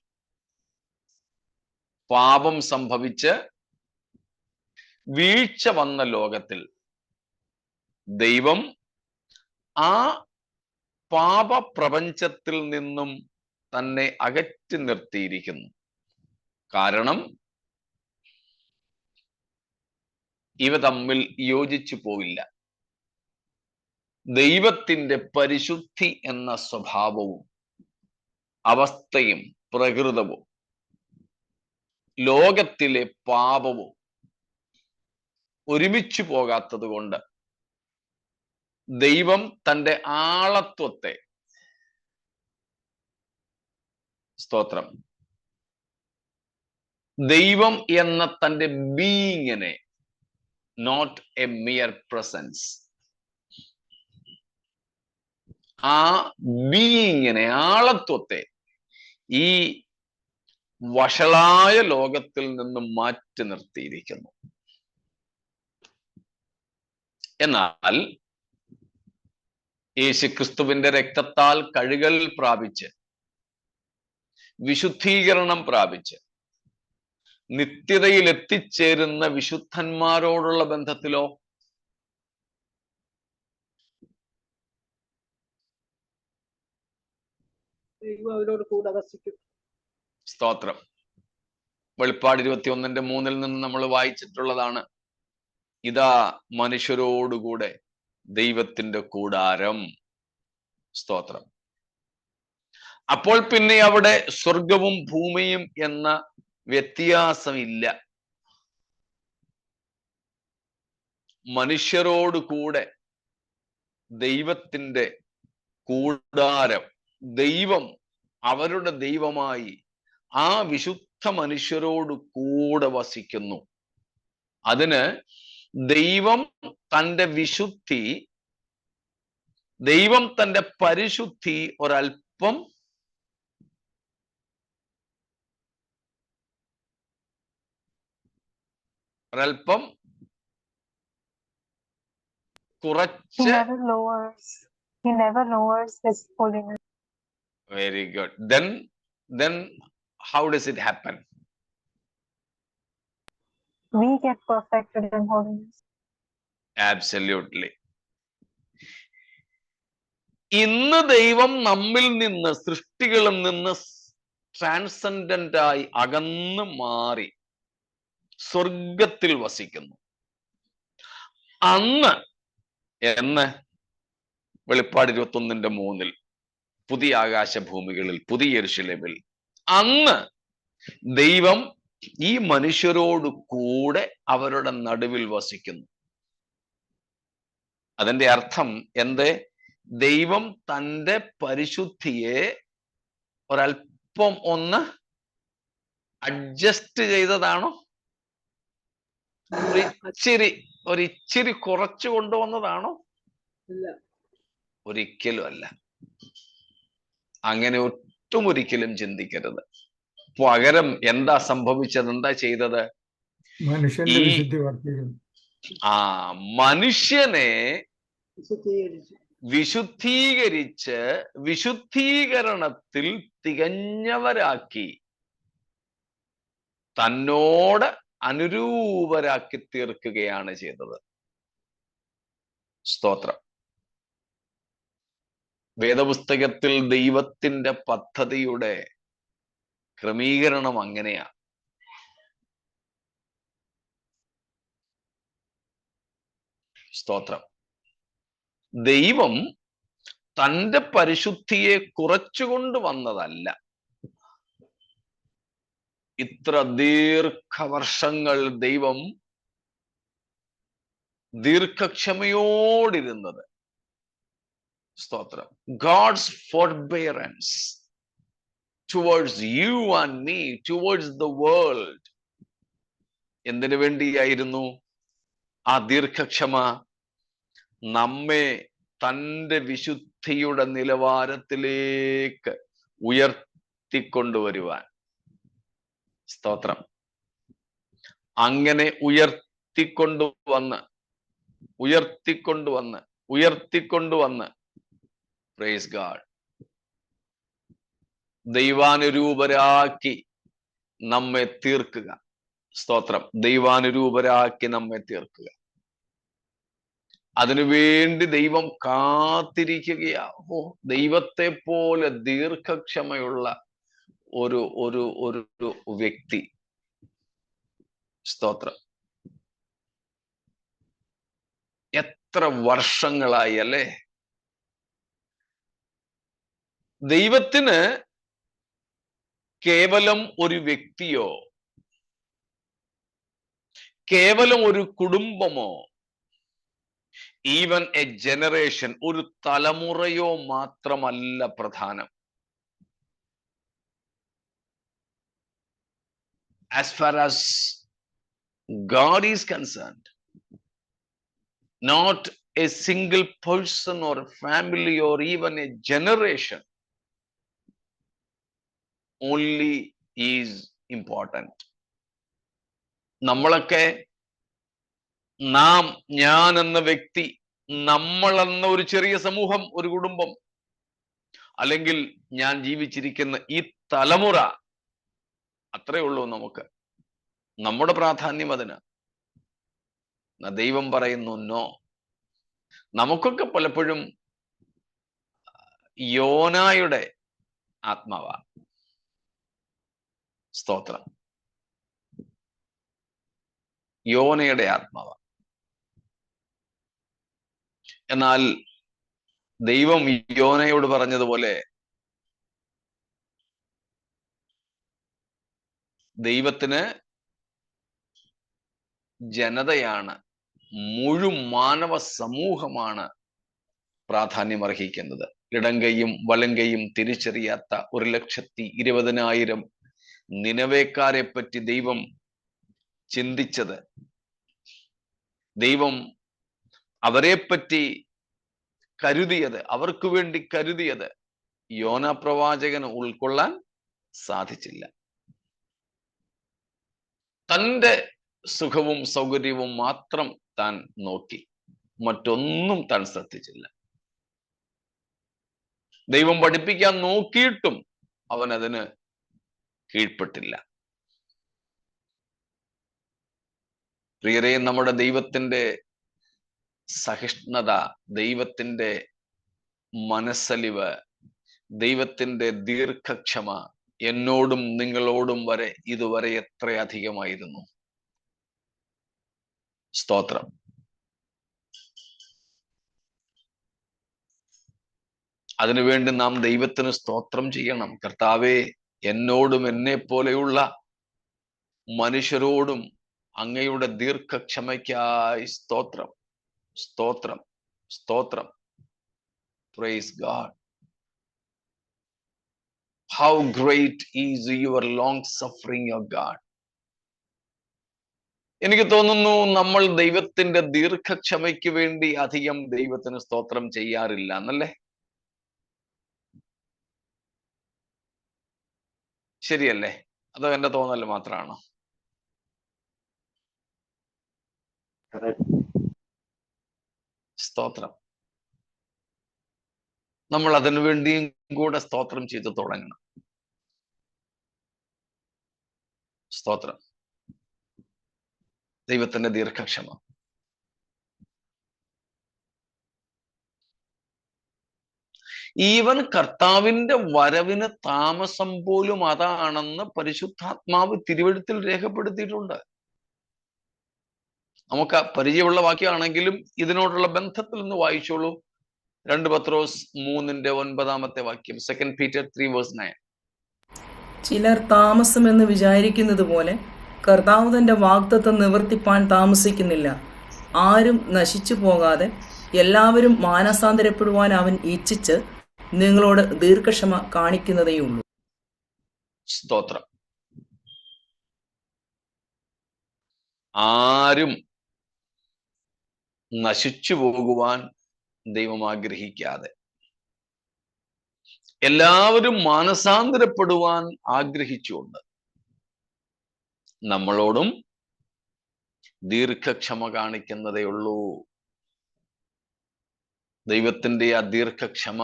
പാപം സംഭവിച്ച് വീഴ്ച വന്ന ലോകത്തിൽ ദൈവം ആ പാപപ്രപഞ്ചത്തിൽ നിന്നും തന്നെ അകറ്റി നിർത്തിയിരിക്കുന്നു. കാരണം ഇവ തമ്മിൽ യോജിച്ചു പോവില്ല. ദൈവത്തിന്റെ പരിശുദ്ധി എന്ന സ്വഭാവവും അവസ്ഥയും പ്രകൃതവും ലോകത്തിലെ പാപവും ഒരുമിച്ചു പോകാത്തത് കൊണ്ട് ദൈവം തൻ്റെ ആളത്വത്തെ സ്തോത്രം. ദൈവം എന്ന തന്റെ ബീയിങ്ങിനെ, നോട്ട് എ മിയർ പ്രസൻസ്, ആ ബീയിങ്ങിനെ, ആളത്വത്തെ ഈ വഷളായ ലോകത്തിൽ നിന്ന് മാറ്റി നിർത്തിയിരിക്കുന്നു. എന്നാൽ യേശുക്രിസ്തുവിന്റെ രക്തത്താൽ കഴുകൽ പ്രാപിച്ച്, വിശുദ്ധീകരണം പ്രാപിച്ച്, നിത്യതയിൽ എത്തിച്ചേരുന്ന വിശുദ്ധന്മാരോടുള്ള ബന്ധത്തിലോ ദൈവം അവരോട് കൂടെ വസിക്കും. സ്തോത്രം. വെളിപ്പാട് 21:3 നിന്ന് നമ്മൾ വായിച്ചിട്ടുള്ളതാണ്. ഇതാ മനുഷ്യരോടുകൂടെ ദൈവത്തിന്റെ കൂടാരം. സ്തോത്രം. അപ്പോൾ പിന്നെ അവിടെ സ്വർഗവും ഭൂമിയും എന്ന വ്യത്യാസമില്ല. മനുഷ്യരോട് കൂടെ ദൈവത്തിന്റെ കൂടാരം, ദൈവം അവരുടെ ദൈവമായി ആ വിശുദ്ധ മനുഷ്യരോട് കൂടെ വസിക്കുന്നു. അതിന് ദൈവം തന്റെ വിശുദ്ധി, ദൈവം തന്റെ പരിശുദ്ധി ഒരൽപ്പം കുറച്ച്. He never lowers his holiness. Very good. Then how does it happen? We get perfected in holiness. Absolutely. ഇന്ന് ദൈവം നമ്മിൽ നിന്ന്, സൃഷ്ടികളിൽ നിന്ന് ട്രാൻസെൻഡന്റ് ആയി അകന്ന് മാറി സ്വർഗത്തിൽ വസിക്കുന്നു. അന്ന് എന്ന് വെളിപ്പാട് 21:3 പുതിയ ആകാശഭൂമികളിൽ, പുതിയ യെരൂശലേമിൽ അന്ന് ദൈവം ഈ മനുഷ്യരോട് കൂടെ അവരുടെ നടുവിൽ വസിക്കുന്നു. അതിന്റെ അർത്ഥം എന്ത്? ദൈവം തന്റെ പരിശുദ്ധിയെ ഒരൽപ്പം ഒന്ന് അഡ്ജസ്റ്റ് ചെയ്തതാണോ? ഒരിച്ചിരി കുറച്ചു കൊണ്ടുവന്നതാണോ? ഒരിക്കലും അല്ല. അങ്ങനെ ഒരിക്കലും ചിന്തിക്കരുത്. പകരം എന്താ സംഭവിച്ചത്? എന്താ ചെയ്തത്? മനുഷ്യനെ വിശുദ്ധീകരിച്ച് വിശുദ്ധീകരണത്തിൽ തികഞ്ഞവരാക്കി തന്നോട് അനുരൂപരാക്കി തീർക്കുകയാണ് ചെയ്തത്. സ്തോത്രം. വേദപുസ്തകത്തിൽ ദൈവത്തിന്റെ പദ്ധതിയുടെ ക്രമീകരണം അങ്ങനെയാ. സ്തോത്രം. ദൈവം തന്റെ പരിശുദ്ധിയെ കുറച്ചുകൊണ്ട് വന്നതല്ല. ഇത്ര ദീർഘവർഷങ്ങൾ ദൈവം ദീർഘക്ഷമയോടിരുന്നത്. സ്തോത്രം. God's forbearance towards you and me, towards the world. എന്തിനു വേണ്ടിയായിരുന്നു ആ ദീർഘക്ഷമ? നമ്മെ തന്റെ വിശുദ്ധിയുടെ നിലവാരത്തിലേക്ക് ഉയർത്തിക്കൊണ്ടുവരുവാൻ. സ്തോത്രം. അങ്ങനെ ഉയർത്തിക്കൊണ്ടുവന്ന് പ്രൈസ് ഗാഡ്, ദൈവാനുരൂപരാക്കി നമ്മെ തീർക്കുക. സ്തോത്രം. ദൈവാനുരൂപരാക്കി നമ്മെ തീർക്കുക. അതിനുവേണ്ടി ദൈവം കാത്തിരിക്കുകയാ. ദൈവത്തെ പോലെ ദീർഘക്ഷമയുള്ള ഒരു വ്യക്തി. സ്തോത്രം. എത്ര വർഷങ്ങളായി അല്ലേ? ദൈവത്തിന് കേവലം ഒരു വ്യക്തിയോ കേവലം ഒരു കുടുംബമോ ഈവൻ എ ജനറേഷൻ, ഒരു തലമുറയോ മാത്രമല്ല പ്രധാനം. as far as God is concerned, not a single person or a family or even a generation only is important. നമ്മളൊക്കെ, നാം, ഞാൻ എന്ന വ്യക്തി, നമ്മൾ എന്ന ഒരു ചെറിയ സമൂഹം, ഒരു കുടുംബം, അല്ലെങ്കിൽ ഞാൻ ജീവിച്ചിരിക്കുന്ന ഈ തലമുറ, അത്രേ ഉള്ളൂ നമുക്ക്. നമ്മുടെ പ്രാധാന്യം അതിന്. ദൈവം പറയുന്നു നോ. നമുക്കൊക്കെ പലപ്പോഴും യോനായുടെ ആത്മാവാ. സ്തോത്രം. യോനയുടെ ആത്മാവാ. എന്നാൽ ദൈവം യോനയോട് പറഞ്ഞതുപോലെ ദൈവത്തിന് ജനതയാണ്, മുഴുവൻ മാനവ സമൂഹമാണ് പ്രാധാന്യം അർഹിക്കുന്നത്. ഇടങ്കയും വലങ്കയും തിരിച്ചറിയാത്ത 1,20,000 നിനവേക്കാരെ പറ്റി ദൈവം ചിന്തിച്ചത്, ദൈവം അവരെപ്പറ്റി കരുതിയത്, അവർക്ക് വേണ്ടി കരുതിയത് യോന പ്രവാചകന് ഉൾക്കൊള്ളാൻ സാധിച്ചില്ല. തൻ്റെ സുഖവും സൗകര്യവും മാത്രം താൻ നോക്കി, മറ്റൊന്നും താൻ ശ്രദ്ധിച്ചില്ല. ദൈവം പഠിപ്പിക്കാൻ നോക്കിയിട്ടും അവൻ അതിന് കീഴ്പ്പെട്ടില്ല. പ്രിയരെ, നമ്മുടെ ദൈവത്തിന്റെ സഹിഷ്ണുത, ദൈവത്തിന്റെ മനസ്സലിവ്, ദൈവത്തിന്റെ ദീർഘക്ഷമ എന്നോടും നിങ്ങളോടും വരെ ഇതുവരെ എത്രയധികമായിരുന്നു. സ്തോത്രം. അതിനുവേണ്ടി നാം ദൈവത്തിന് സ്തോത്രം ചെയ്യണം. കർത്താവേ, എന്നോടും എന്നെ പോലെയുള്ള മനുഷ്യരോടും അങ്ങയുടെ ദീർഘക്ഷമയ്ക്കായി സ്തോത്രം, സ്തോത്രം, സ്തോത്രം. Praise God. How great is your long suffering, your God. എനിക്ക് തോന്നുന്നു നമ്മൾ ദൈവത്തിന്റെ ദീർഘക്ഷമയ്ക്ക് വേണ്ടി അധികം ദൈവത്തിന് സ്തോത്രം ചെയ്യാറില്ല എന്നല്ലേ? ശരിയല്ലേ? അതോ എന്റെ തോന്നൽ മാത്രമാണോ? സ്തോത്രം. നമ്മൾ അതിനു വേണ്ടിയും കൂടെ സ്തോത്രം ചെയ്ത് തുടങ്ങണം. സ്തോത്രം. ദൈവത്തിന്റെ ദീർഘക്ഷമ. ഈവൻ കർത്താവിന്റെ വരവിന് താമസം പോലും അതാണെന്ന് പരിശുദ്ധാത്മാവ് തിരുവെഴുത്തിൽ രേഖപ്പെടുത്തിയിട്ടുണ്ട്. നമുക്ക് പരിചയമുള്ള വാക്യമാണെങ്കിലും ഇതിനോടുള്ള ബന്ധത്തിൽ ഒന്ന് വായിച്ചോളൂ. 2 പത്രോസ് 3:9 വാക്യം. 2 Peter 3:9. ചിലർ താമസമെന്ന് വിചാരിക്കുന്നത് പോലെ കർത്താവ് തന്റെ വാഗ്ദത്തം നിവർത്തിപ്പാൻ താമസിക്കുന്നില്ല. ആരും നശിച്ചു പോകാതെ എല്ലാവരും മാനസാന്തരപ്പെടുവാൻ അവൻ ഇച്ഛിച്ച് നിങ്ങളോട് ദീർഘക്ഷമ കാണിക്കുന്നതേയുള്ളൂ. സ്തോത്രം. ആരും നശിച്ചു പോകുവാൻ ദൈവം ആഗ്രഹിക്കാതെ എല്ലാവരും മാനസാന്തരപ്പെടുവാൻ ആഗ്രഹിച്ചുകൊണ്ട് നമ്മളോടും ദീർഘക്ഷമ കാണിക്കുന്നതേ ഉള്ളൂ. ദൈവത്തിന്റെ ആ ദീർഘക്ഷമ,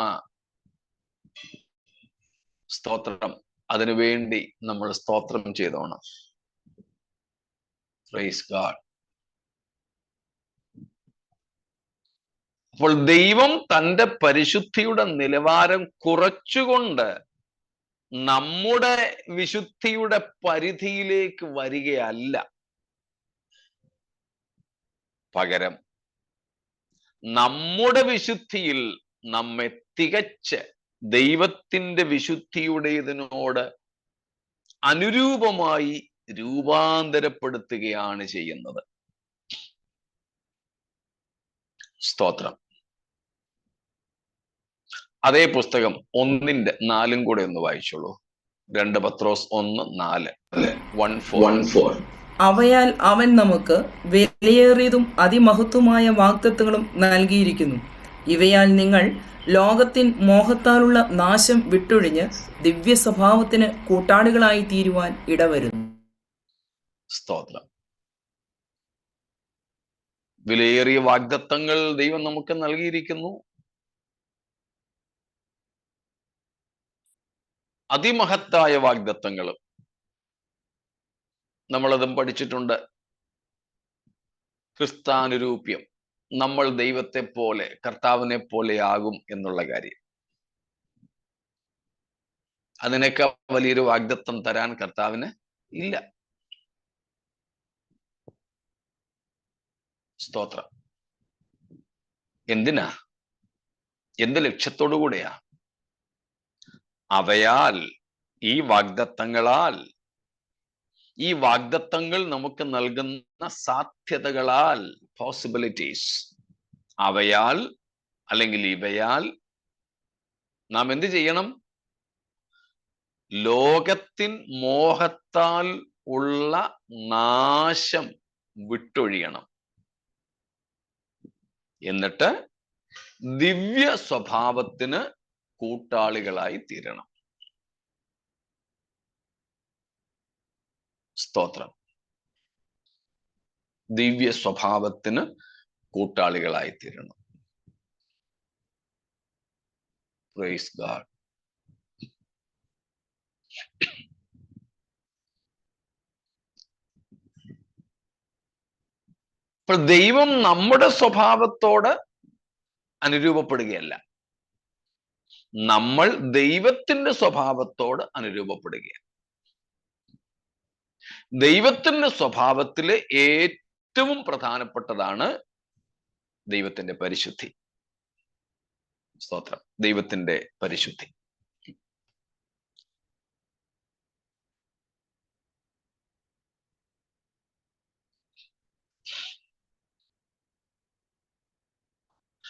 സ്തോത്രം, അതിനുവേണ്ടി നമ്മൾ സ്തോത്രം ചെയ്തോണം. Praise God. അപ്പോൾ ദൈവം തൻ്റെ പരിശുദ്ധിയുടെ നിലവാരം കുറച്ചുകൊണ്ട് നമ്മുടെ വിശുദ്ധിയുടെ പരിധിയിലേക്ക് വരികയല്ല. പകരം നമ്മുടെ വിശുദ്ധിയിൽ നമ്മെ തികച്ച് ദൈവത്തിന്റെ വിശുദ്ധിയുടേതിനോട് അനുരൂപമായി രൂപാന്തരപ്പെടുത്തുകയാണ് ചെയ്യുന്നത്. സ്തോത്രം. അതേ പുസ്തകം 1:4 കൂടെ ഒന്ന് വായിച്ചോളൂ. 2 പത്രോസ് 1:4. 1:4. അവയാൽ അവൻ നമുക്ക് വിലയേറിയതും അതിമഹത്വമായ വാഗ്ദത്തങ്ങളും നൽകിയിരിക്കുന്നു. ഇവയാൽ നിങ്ങൾ ലോകത്തിൻ മോഹത്താലുള്ള നാശം വിട്ടൊഴിഞ്ഞ് ദിവ്യ സ്വഭാവത്തിന് കൂട്ടാളികളായി തീരുവാൻ ഇടവരുന്നു. സ്തോത്രം. വിലയേറിയ വാഗ്ദത്തങ്ങൾ ദൈവം നമുക്ക് നൽകിയിരിക്കുന്നു. അതിമഹത്തായ വാഗ്ദത്തങ്ങളും നമ്മളതും പഠിച്ചിട്ടുണ്ട്. ക്രിസ്താനുരൂപ്യം, നമ്മൾ ദൈവത്തെ പോലെ, കർത്താവിനെ പോലെ ആകും എന്നുള്ള കാര്യം. അതിനേക്കാൾ വലിയൊരു വാഗ്ദത്തം തരാൻ കർത്താവിന് ഇല്ല. സ്തോത്രം. എന്തിനാ? എന്ത് ലക്ഷ്യത്തോടു കൂടെയാ? അവയാൽ, ഈ വാഗ്ദത്തങ്ങളാൽ, ഈ വാഗ്ദത്തങ്ങൾ നമുക്ക് നൽകുന്ന സാധ്യതകളാൽ, പോസിബിലിറ്റീസ്, അവയാൽ അല്ലെങ്കിൽ ഇവയാൽ നാം എന്ത് ചെയ്യണം? ലോകത്തിൻ മോഹത്താൽ ഉള്ള നാശം വിട്ടൊഴിയണം. എന്നിട്ട് ദിവ്യ സ്വഭാവത്തിന് കൂട്ടാളികളായി തീരണം. സ്തോത്രം. ദിവ്യ സ്വഭാവത്തിന് കൂട്ടാളികളായി തീരണം. Praise God. അപ്പോൾ ദൈവം നമ്മുടെ സ്വഭാവത്തോട് അനുരൂപപ്പെടുകയല്ല, നമ്മൾ ദൈവത്തിന്റെ സ്വഭാവത്തോട് അനുരൂപപ്പെടുകയാണ്. ദൈവത്തിന്റെ സ്വഭാവത്തിലെ ഏറ്റവും പ്രധാനപ്പെട്ടതാണ് ദൈവത്തിന്റെ പരിശുദ്ധി. സ്തോത്രം. ദൈവത്തിന്റെ പരിശുദ്ധി.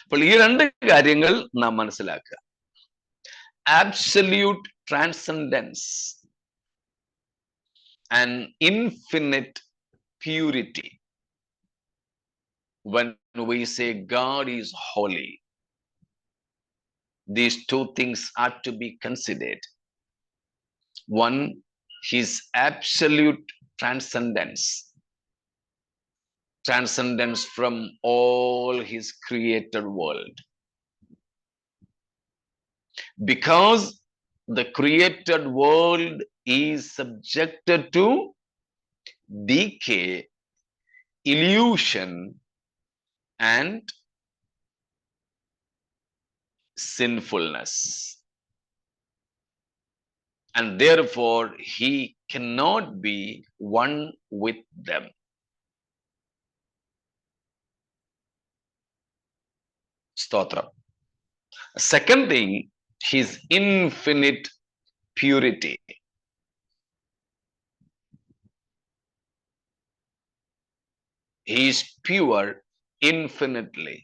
അപ്പോൾ ഈ 2 കാര്യങ്ങൾ നാം മനസ്സിലാക്കുക. Absolute transcendence and infinite purity. When we say God is holy, these 2 things are to be considered. One, his absolute transcendence from all his created world. Because the created world is subjected to decay, illusion, and sinfulness. And therefore, he cannot be one with them. Stotram. Second thing, his infinite purity. He is pure infinitely.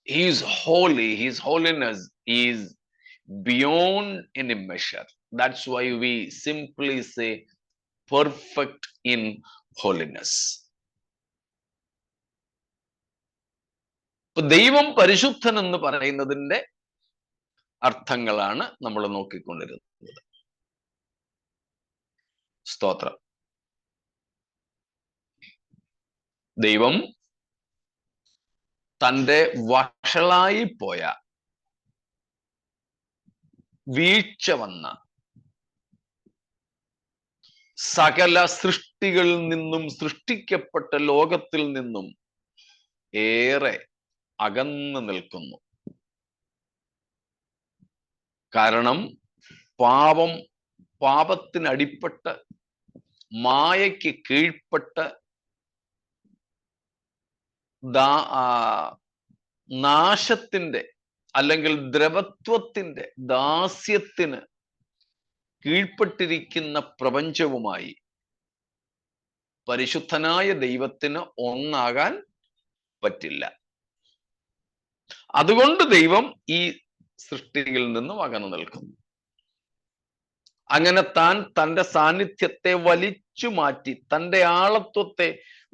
He is holy. His holiness is beyond any measure. That's why we simply say perfect in holiness. ദൈവം പരിശുദ്ധൻ എന്ന് പറയുന്നതിന്റെ അർത്ഥങ്ങളാണ് നമ്മൾ നോക്കിക്കൊണ്ടിരുന്നത്. സ്തോത്രം. ദൈവം തൻ്റെ വഷളായി പോയ, വീഴ്ച വന്ന സകല സൃഷ്ടികളിൽ നിന്നും, സൃഷ്ടിക്കപ്പെട്ട ലോകത്തിൽ നിന്നും ഏറെ അകന്നു നിൽക്കുന്നു. കാരണം പാപത്തിനടിപ്പെട്ട്, മായയ്ക്ക് കീഴ്പ്പെട്ട്, നാശത്തിന്റെ അല്ലെങ്കിൽ ദ്രവത്വത്തിന്റെ ദാസ്യത്തിന് കീഴ്പ്പെട്ടിരിക്കുന്ന പ്രപഞ്ചവുമായി പരിശുദ്ധനായ ദൈവത്തിന് ഒന്നാകാൻ പറ്റില്ല. അതുകൊണ്ട് ദൈവം ഈ സൃഷ്ടിയിൽ നിന്നും അകന്നു നിൽക്കുന്നു. അങ്ങനെ താൻ തൻ്റെ സാന്നിധ്യത്തെ വലിച്ചു മാറ്റി, തൻ്റെ ആളത്വത്തെ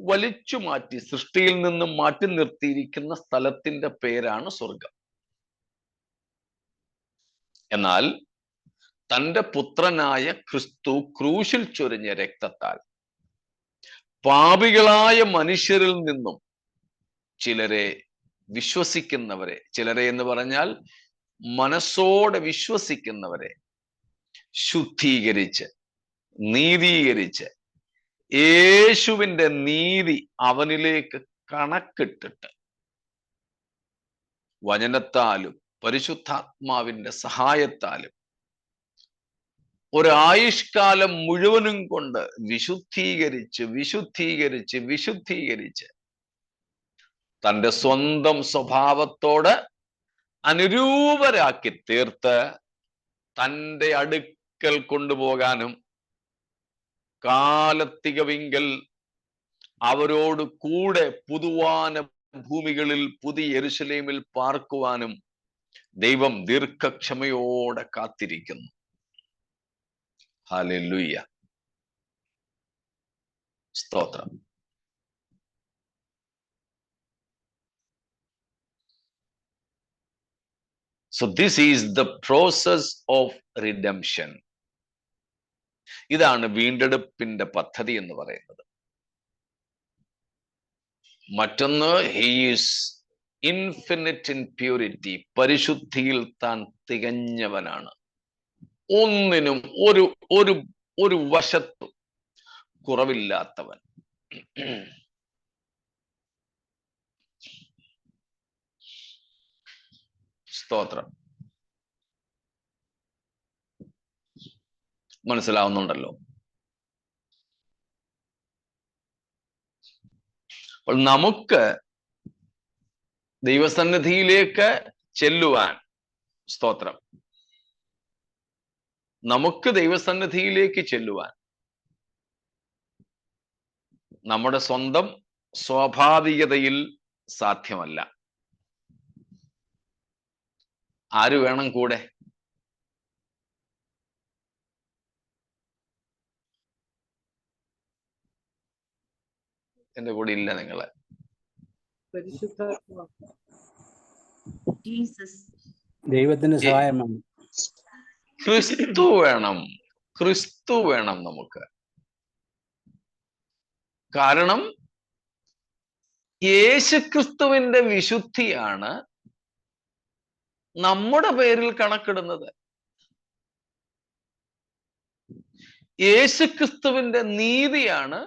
വലിച്ചു മാറ്റി സൃഷ്ടിയിൽ നിന്നും മാറ്റി നിർത്തിയിരിക്കുന്ന സ്ഥലത്തിന്റെ പേരാണ് സ്വർഗം. എന്നാൽ തൻ്റെ പുത്രനായ ക്രിസ്തു ക്രൂശിൽ ചൊരിഞ്ഞ രക്തത്താൽ പാപികളായ മനുഷ്യരിൽ നിന്നും ചിലരെ വിശ്വസിക്കുന്നവരെ, ചിലരെ എന്ന് പറഞ്ഞാൽ മനസ്സോടെ വിശ്വസിക്കുന്നവരെ ശുദ്ധീകരിച്ച് നീതീകരിച്ച് യേശുവിൻ്റെ നീതി അവനിലേക്ക് കണക്കിട്ടിട്ട് വചനത്താലും പരിശുദ്ധാത്മാവിന്റെ സഹായത്താലും ഒരായുഷ്കാലം മുഴുവനും കൊണ്ട് വിശുദ്ധീകരിച്ച് വിശുദ്ധീകരിച്ച് വിശുദ്ധീകരിച്ച് തൻ്റെ സ്വന്തം സ്വഭാവത്തോട് അനുരൂപരാക്കി തീർത്ത് തൻ്റെ അടുക്കൽ കൊണ്ടുപോകാനും കാലത്തികവിങ്കൽ അവരോട് കൂടെ പുതുവാന ഭൂമികളിൽ പുതിയ യെരുശലേമിൽ പാർക്കുവാനും ദൈവം ദീർഘക്ഷമയോടെ കാത്തിരിക്കുന്നു. ഹല്ലേലൂയ, സ്തോത്രം. So this is the process of redemption. ഇതാണ് വീണ്ടെടുപ്പിന്റെ പദ്ധതി എന്ന് പറയുന്നത്. മറ്റൊന്ന്, he is infinite in purity. പരിശുദ്ധിയിൽ താൻ തികഞ്ഞവനാണ്. ഒന്നിനും ഒരു വശത്തും കുറവില്ലാത്തവൻ. സ്തോത്രം. മനസ്സിലാവുന്നുണ്ടല്ലോ? അപ്പോൾ നമുക്ക് ദൈവസന്നിധിയിലേക്ക് ചെല്ലുവാൻ, സ്തോത്രം, നമുക്ക് ദൈവസന്നിധിയിലേക്ക് ചെല്ലുവാൻ നമ്മുടെ സ്വന്തം സ്വാഭാവികതയിൽ സാധ്യമല്ല. ആര് വേണം കൂടെ? എന്റെ കൂടെ ഇല്ല നിങ്ങള്. ദൈവത്തിന്റെ സഹായം വേണം. ക്രിസ്തു വേണം, ക്രിസ്തു വേണം നമുക്ക്. കാരണം യേശുക്രിസ്തുവിന്റെ വിശുദ്ധിയാണ് നമ്മുടെ പേരിൽ കണക്കിടുന്നത്. യേശുക്രിസ്തുവിന്റെ നീതിയാണ്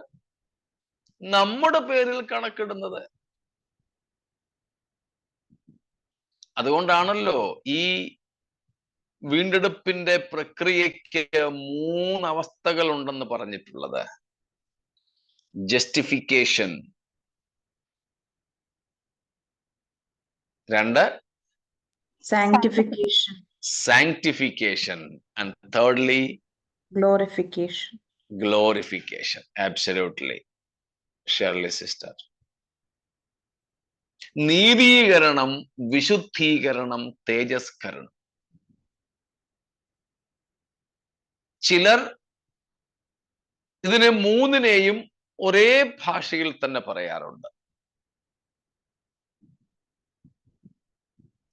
നമ്മുടെ പേരിൽ കണക്കിടുന്നത്. അതുകൊണ്ടാണല്ലോ ഈ വീണ്ടെടുപ്പിന്റെ പ്രക്രിയയ്ക്ക് 3 അവസ്ഥകൾ ഉണ്ടെന്ന് പറഞ്ഞിട്ടുള്ളത്. Justification, 2 sanctification, sanctification, and thirdly glorification. glorification. Absolutely, Shirley sister. നീതീകരണം, വിശുദ്ധീകരണം, തേജസ്കരണം. ചിലർ ഇതിനെ 3നെയും ഒരേ ഭാഷയിൽ തന്നെ പറയാറുണ്ട്.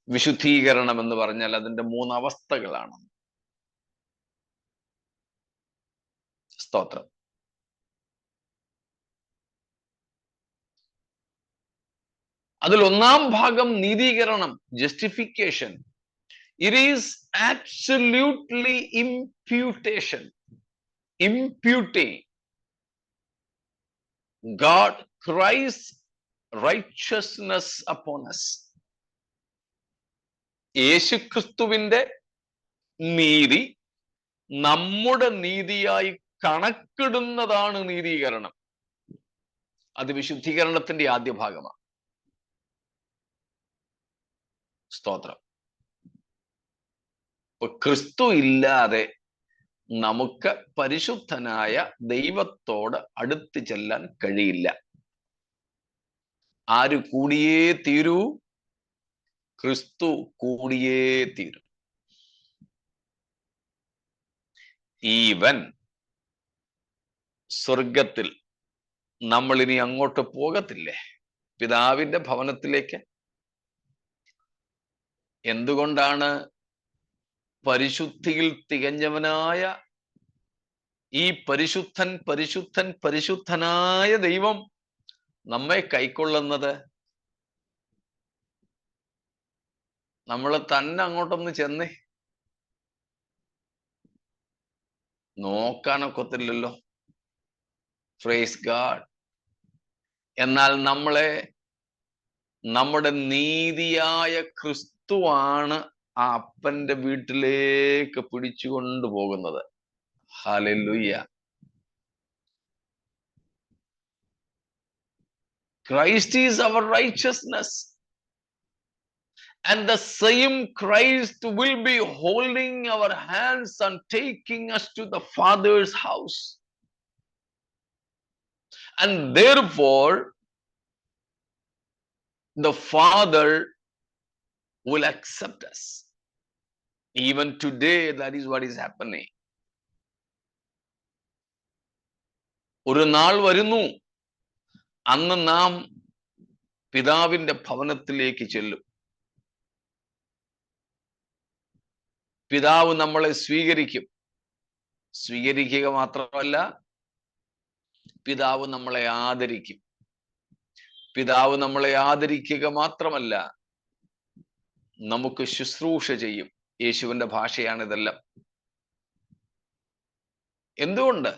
വിശുദ്ധീകരണം എന്ന് പറഞ്ഞാൽ അതിന്റെ 3 അവസ്ഥകളാണ്. സ്തോത്രം. അതിൽ 1ാം ഭാഗം നീതീകരണം, justification. It is absolutely imputation, imputing God Christ's righteousness upon us. യേശുക്രിസ്തുവിന്റെ നീതി നമ്മുടെ നീതിയായി കണക്കിടുന്നതാണ് നീതീകരണം. അത് വിശുദ്ധീകരണത്തിന്റെ ആദ്യ ഭാഗമാണ്. സ്തോത്രം. ക്രിസ്തു ഇല്ലാതെ നമുക്ക് പരിശുദ്ധനായ ദൈവത്തോട് അടുത്ത് ചെല്ലാൻ കഴിയില്ല. ആര് കൂടിയേ തീരൂ? ക്രിസ്തു കൂടിയേ തീരും. ഈവൻ സ്വർഗത്തിൽ നമ്മൾ ഇനി അങ്ങോട്ട് പോകത്തില്ലേ, പിതാവിന്റെ ഭവനത്തിലേക്ക്? എന്തുകൊണ്ടാണ് പരിശുദ്ധിയിൽ തികഞ്ഞവനായ ഈ പരിശുദ്ധൻ പരിശുദ്ധൻ പരിശുദ്ധനായ ദൈവം നമ്മെ കൈക്കൊള്ളുന്നത്? നമ്മൾ തന്നെ അങ്ങോട്ടൊന്ന് ചെന്നേ, നോക്കാനൊക്കത്തില്ലല്ലോ. Praise God. എന്നാൽ നമ്മളെ നമ്മുടെ നീതിയായ ക്രിസ്തുവാണ് ആ അപ്പന്റെ വീട്ടിലേക്ക് പിടിച്ചു കൊണ്ടുപോകുന്നത്. Hallelujah. Christ is our righteousness. And the same Christ will be holding our hands and taking us to the Father's house. And therefore, the Father will accept us. Even today, that is what is happening. ഒരു നാൾ വരുന്നു, അന്ന് നാം പിതാവിന്റെ ഭവനത്തിലേക്ക് ചെല്ലും. പിതാവ് നമ്മളെ സ്വീകരിക്കും. സ്വീകരിക്കുക മാത്രമല്ല, പിതാവ് നമ്മളെ ആദരിക്കും. പിതാവ് നമ്മളെ ആദരിക്കുക മാത്രമല്ല, നമുക്ക് ശുശ്രൂഷ ചെയ്യും. യേശുവിന്റെ ഭാഷയാണ് ഇതെല്ലാം. എന്തുകൊണ്ട്?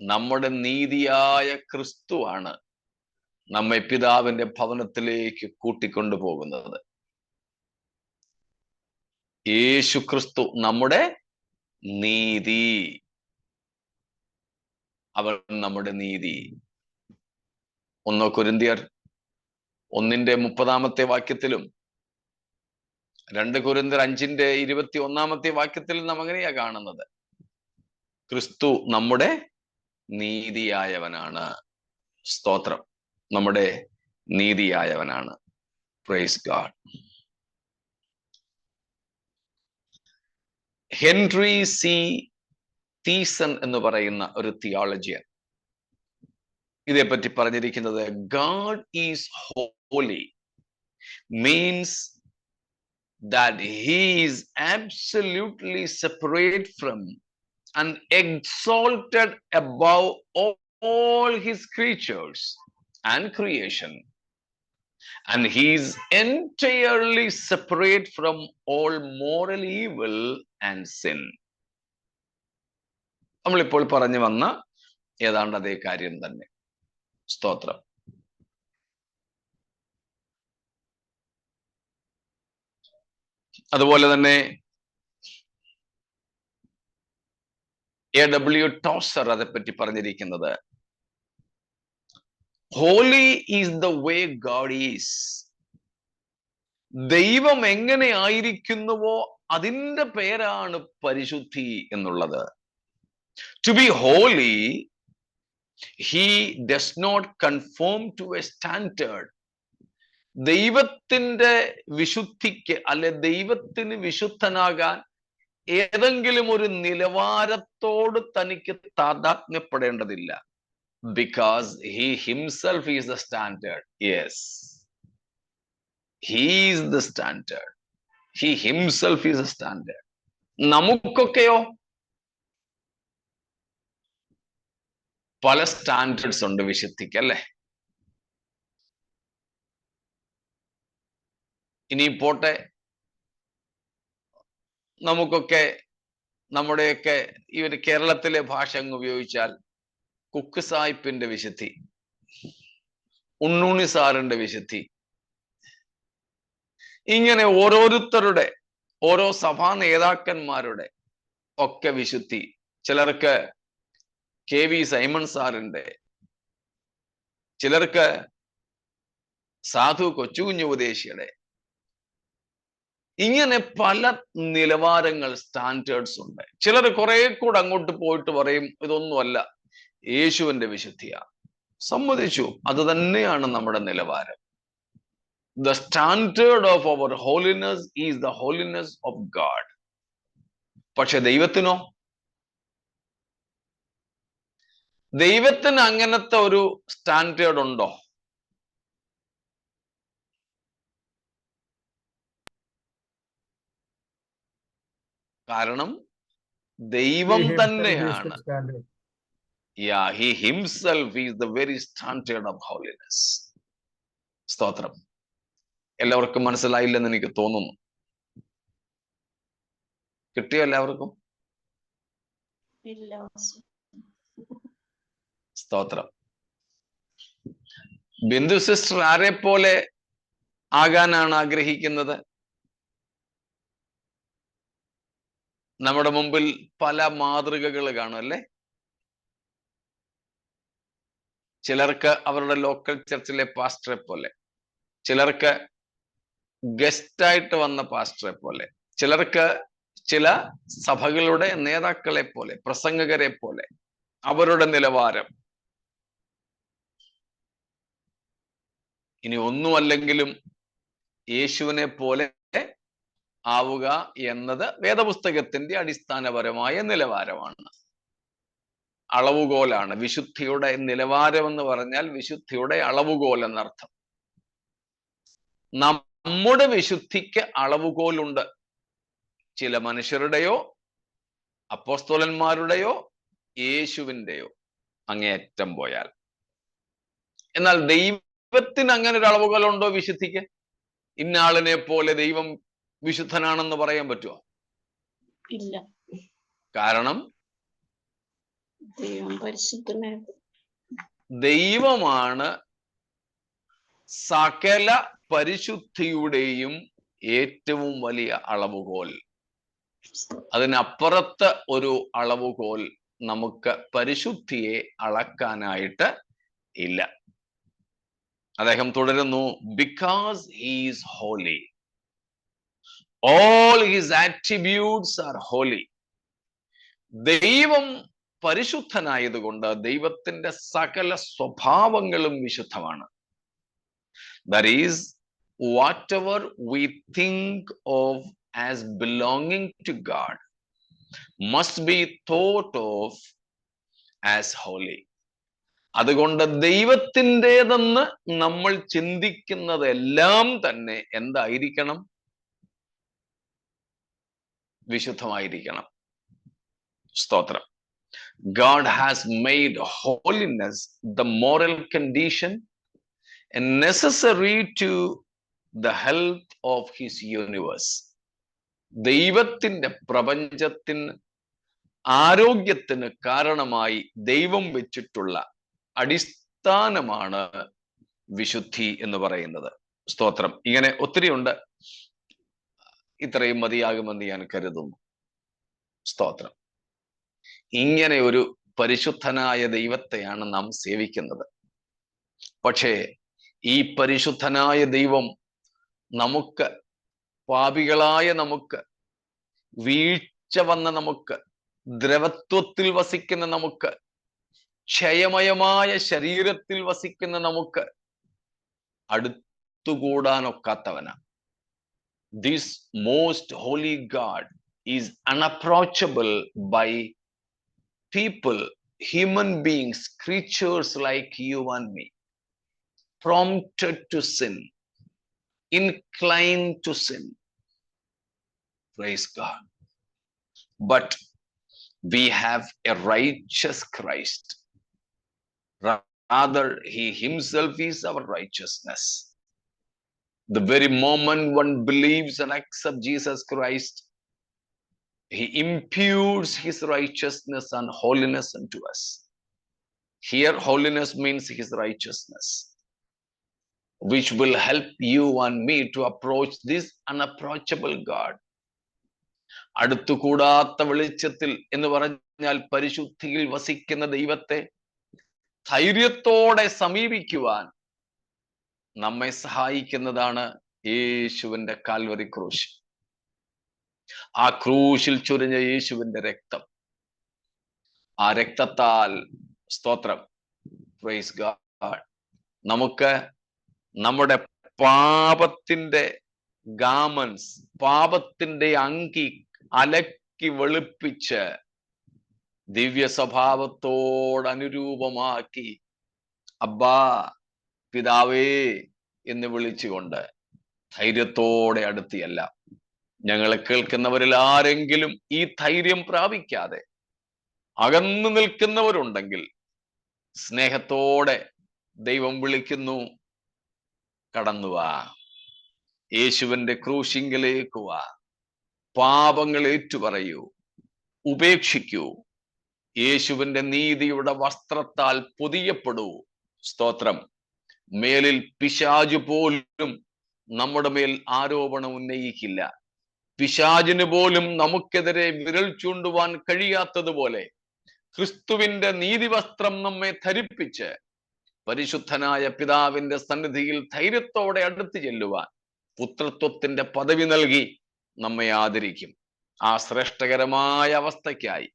നമ്മുടെ നീതിയായ ക്രിസ്തുവാണ് നമ്മെ പിതാവിന്റെ ഭവനത്തിലേക്ക് കൂട്ടിക്കൊണ്ടുപോകുന്നത്. യേശു ക്രിസ്തു നമ്മുടെ നീതി, അവൻ നമ്മുടെ നീതി. 1 കൊരിന്ത്യർ 1:30 വാക്യത്തിലും 2 കൊരിന്ത്യർ 5:21 വാക്യത്തിലും നാം അങ്ങനെയാ കാണുന്നത്. ക്രിസ്തു നമ്മുടെ നീതിയായവനാണ്. സ്തോത്രം. നമ്മുടെ നീതിയായവനാണ്. Praise God. Henry C Thiessen എന്ന് പറയുന്ന ഒരു തിയോളജിയൻ ഇതേപ്പറ്റി പറഞ്ഞിരിക്കുന്നത്, God is holy means that he is absolutely separate from and exalted above all his creatures and creation, and he is entirely separate from all moral evil and sin. നമ്മളിപ്പോൾ പറഞ്ഞു വന്ന ഏതാണ്ട് അതേ കാര്യം തന്നെ. സ്തോത്രം. അതുപോലെ തന്നെ A.W. ടോസർ അതെപ്പറ്റി പറഞ്ഞിരിക്കുന്നത്, holy is the way God is. ദൈവം എങ്ങനെ ആയിരിക്കുന്നുവോ അതിന്റെ പേരാണ് പരിശുദ്ധി എന്നുള്ളത്. To be holy, he does not conform to a standard. ദൈവത്തിന്റെ വിശുദ്ധിക്ക് അല്ലെ ദൈവത്തിന് വിശുദ്ധനാകാൻ ഏതെങ്കിലും ഒരു നിലവാരത്തോട് തനിക്ക് താദാത്മ്യപ്പെടേണ്ടതില്ല. Because he himself is the standard. Yes, he is the standard. He himself is the standard. നമുക്കൊക്കെയോ പല സ്റ്റാൻഡേർഡ്സ് ഉണ്ട് വിശുദ്ധിക്ക്, അല്ലേ? ഇനി പോട്ടെ, നമുക്കൊക്കെ നമ്മുടെയൊക്കെ ഈ ഒരു കേരളത്തിലെ ഭാഷ അങ്ങ് ഉപയോഗിച്ചാൽ കുക്ക് സാഹിബിന്റെ വിശുദ്ധി, ഉണ്ണുണ്ണി സാറിന്റെ വിശുദ്ധി, ഇങ്ങനെ ഓരോരുത്തരുടെ ഓരോ സഭാ നേതാക്കന്മാരുടെ ഒക്കെ വിശുദ്ധി. ചിലർക്ക് KV സൈമൺ സാറിന്റെ, ചിലർക്ക് സാധു കൊച്ചുകുഞ്ഞു ഉപദേശിയുടെ, ഇങ്ങനെ പല നിലവാരങ്ങൾ, സ്റ്റാൻഡേർഡ്സ് ഉണ്ട്. ചിലർ കുറെ കൂടെ അങ്ങോട്ട് പോയിട്ട് പറയും ഇതൊന്നുമല്ല, യേശുവിന്റെ വിശുദ്ധിയാ. സമ്മതിച്ചു, അത് തന്നെയാണ് നമ്മുടെ നിലവാരം. The standard of our holiness is the holiness of God. പക്ഷെ ദൈവത്തിനോ? ദൈവത്തിന് അങ്ങനത്തെ ഒരു സ്റ്റാൻഡേർഡ് ഉണ്ടോ? കാരണം ദൈവം തന്നെയാണ്. He himself is the very standard of holiness. സ്തോത്രം. എല്ലാവർക്കും മനസ്സിലായില്ലെന്ന് എനിക്ക് തോന്നുന്നു. കിട്ടിയോ എല്ലാവർക്കും? സ്തോത്രം. ബിന്ദു സിസ്റ്റർ ആരെ പോലെ ആകാനാണ് ആഗ്രഹിക്കുന്നത്? നമ്മുടെ മുമ്പിൽ പല മാതൃകകൾ കാണും അല്ലേ? ചിലർക്ക് അവരുടെ ലോക്കൽ ചർച്ചിലെ പാസ്റ്ററെ പോലെ, ചിലർക്ക് ഗസ്റ്റായിട്ട് വന്ന പാസ്റ്ററെ പോലെ, ചിലർക്ക് ചില സഭകളുടെ നേതാക്കളെ പോലെ, പ്രസംഗകരെ പോലെ, അവരുടെ നിലവാരം. ഇനി ഒന്നുമല്ലെങ്കിലും യേശുവിനെ പോലെ ആവുക എന്നത് വേദപുസ്തകത്തിന്റെ അടിസ്ഥാനപരമായ നിലവാരമാണ്, അളവുകോലാണ്. വിശുദ്ധിയുടെ നിലവാരം എന്ന് പറഞ്ഞാൽ വിശുദ്ധിയുടെ അളവുകോൽ എന്നർത്ഥം. നമ്മുടെ വിശുദ്ധിക്ക് അളവുകോലുണ്ട്. ചില മനുഷ്യരുടെയോ അപ്പോസ്തലന്മാരുടെയോ യേശുവിൻ്റെയോ അങ്ങേയറ്റം പോയാൽ. എന്നാൽ ദൈവത്തിന് അങ്ങനെ ഒരു അളവുകോലുണ്ടോ വിശുദ്ധിക്ക്? ഇന്നാളിനെ പോലെ ദൈവം വിശുദ്ധനാണെന്ന് പറയാൻ പറ്റുമോ? ഇല്ല. കാരണം ദൈവം പരിശുദ്ധനാണ്. ദൈവമാണ് സകല പരിശുദ്ധിയുടെയും ഏറ്റവും വലിയ അളവുകോൽ. അതിനപ്പുറത്ത് ഒരു അളവുകോൽ നമുക്ക് പരിശുദ്ധിയെ അളക്കാനായിട്ട് ഇല്ല. അദ്ദേഹം തുടരുന്നു, because he is holy, all his attributes are holy. ദൈവം പരിശുദ്ധനായതുകൊണ്ട് ദൈവത്തിന്റെ സകല സ്വഭാവങ്ങളും വിശുദ്ധമാണ്. That is, whatever we think of as belonging to God must be thought of as holy. അതുകൊണ്ട് ദൈവത്തിൻ്റെതെന്ന് നമ്മൾ ചിന്തിക്കുന്നതെല്ലാം തന്നെ എന്തായിരിക്കണം? വിശുദ്ധമായിരിക്കണം. സ്തോത്രം. God has made holiness the moral condition and necessary to the health of his universe. ദൈവത്തിന്റെ പ്രപഞ്ചത്തിന് ആരോഗ്യത്തിന് കാരണമായി ദൈവം വെച്ചിട്ടുള്ള അടിസ്ഥാനമാണ് വിശുദ്ധി എന്ന് പറയുന്നത്. സ്തോത്രം. ഇങ്ങനെ ഒത്തിരി ഉണ്ട്. ഇത്രയും മതിയാകുമെന്ന് ഞാൻ കരുതുന്നു. സ്തോത്രം. ഇങ്ങനെ ഒരു പരിശുദ്ധനായ ദൈവത്തെയാണ് നാം സേവിക്കുന്നത്. പക്ഷേ ഈ പരിശുദ്ധനായ ദൈവം നമുക്ക്, പാപികളായ നമുക്ക്, വീഴ്ച വന്ന നമുക്ക്, ദ്രവത്വത്തിൽ വസിക്കുന്ന നമുക്ക്, ക്ഷയമയമായ ശരീരത്തിൽ വസിക്കുന്ന നമുക്ക് അടുത്തുകൂടാനൊക്കാത്തവനാണ്. This most holy God is unapproachable by people, human beings, creatures like you and me, prompted to sin, inclined to sin. Praise God. But we have a righteous Christ. Rather, he himself is our righteousness. The very moment one believes and accepts Jesus Christ, he imputes his righteousness and holiness unto us. Here, holiness means his righteousness, which will help you and me to approach this unapproachable God. അടുത്തുകൂടാത്ത വെളിച്ചത്തിൽ എന്ന് പറഞ്ഞാൽ പരിശുദ്ധിയിൽ വസിക്കുന്ന ദൈവത്തെ ധൈര്യത്തോടെ സമീപിക്കുവാൻ നമ്മെ സഹായിക്കുന്നതാണ് യേശുവിന്റെ Calvary ക്രൂശ്. ആ ക്രൂശിൽ ചൊരിഞ്ഞ യേശുവിന്റെ രക്തം. ആ രക്തത്താൽ, സ്തോത്രം, പ്രൈസ് ഗോഡ്, നമുക്ക് നമ്മുടെ പാപത്തിന്റെ ഗാമൻസ്, പാപത്തിന്റെ അങ്കി മിനുക്കി വെളുപ്പിച്ച് ദിവ്യ സ്വഭാവത്തോടനുരൂപമാക്കി അബ്ബാ പിതാവേ എന്ന് വിളിച്ചുകൊണ്ട് ധൈര്യത്തോടെ അടുത്തിയല്ല. ഞങ്ങളെ കേൾക്കുന്നവരിൽ ആരെങ്കിലും ഈ ധൈര്യം പ്രാപിക്കാതെ അകന്നു നിൽക്കുന്നവരുണ്ടെങ്കിൽ സ്നേഹത്തോടെ ദൈവം വിളിക്കുന്നു, കടന്നുവാ, യേശുവിന്റെ ക്രൂശിങ്കിലേക്ക് വാ, പാപങ്ങൾ ഏറ്റുപറയൂ, ഉപേക്ഷിക്കൂ, യേശുവിന്റെ നീതിയുടെ വസ്ത്രത്താൽ പൊതിയപ്പെടൂ. സ്തോത്രം. മേലിൽ പിശാചു പോലും നമ്മുടെ മേൽ ആരോപണം ഉന്നയിക്കില്ല. പിശാചിന് പോലും നമുക്കെതിരെ വിരൽ ചൂണ്ടുവാൻ കഴിയാത്തതുപോലെ ക്രിസ്തുവിന്റെ നീതിവസ്ത്രം നമ്മെ ധരിപ്പിച്ച് പരിശുദ്ധനായ പിതാവിന്റെ സന്നിധിയിൽ ധൈര്യത്തോടെ അടുത്ത് ചെല്ലുവാൻ പുത്രത്വത്തിന്റെ പദവി നൽകി നമ്മെ ആദരിക്കും. ആ ശ്രേഷ്ഠകരമായ അവസ്ഥയ്ക്കായി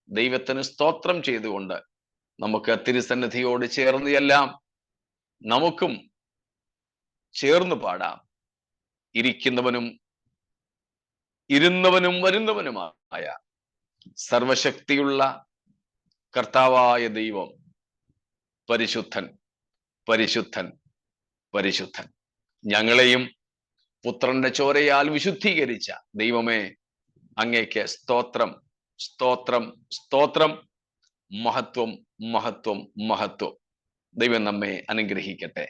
ദൈവത്തിന് സ്തോത്രം ചെയ്തുകൊണ്ട് നമുക്ക് തിരുസന്നിധിയോട് ചേർന്ന് എല്ലാം നമുക്കും ചേർന്ന് പാടാം. ഇരിക്കുന്നവനും ഇരുന്നവനും വരുന്നവനുമായ സർവശക്തിയുള്ള കർത്താവായ ദൈവം പരിശുദ്ധൻ, പരിശുദ്ധൻ, പരിശുദ്ധൻ. ഞങ്ങളെയും പുത്രന്റെ ചോരയാൽ വിശുദ്ധീകരിച്ച ദൈവമേ, അങ്ങേക്ക് സ്തോത്രം, സ്തോത്രം, സ്തോത്രം. മഹത്വം, മഹത്വം, മഹത്വം. ദൈവം നമ്മെ അനുഗ്രഹിക്കട്ടെ.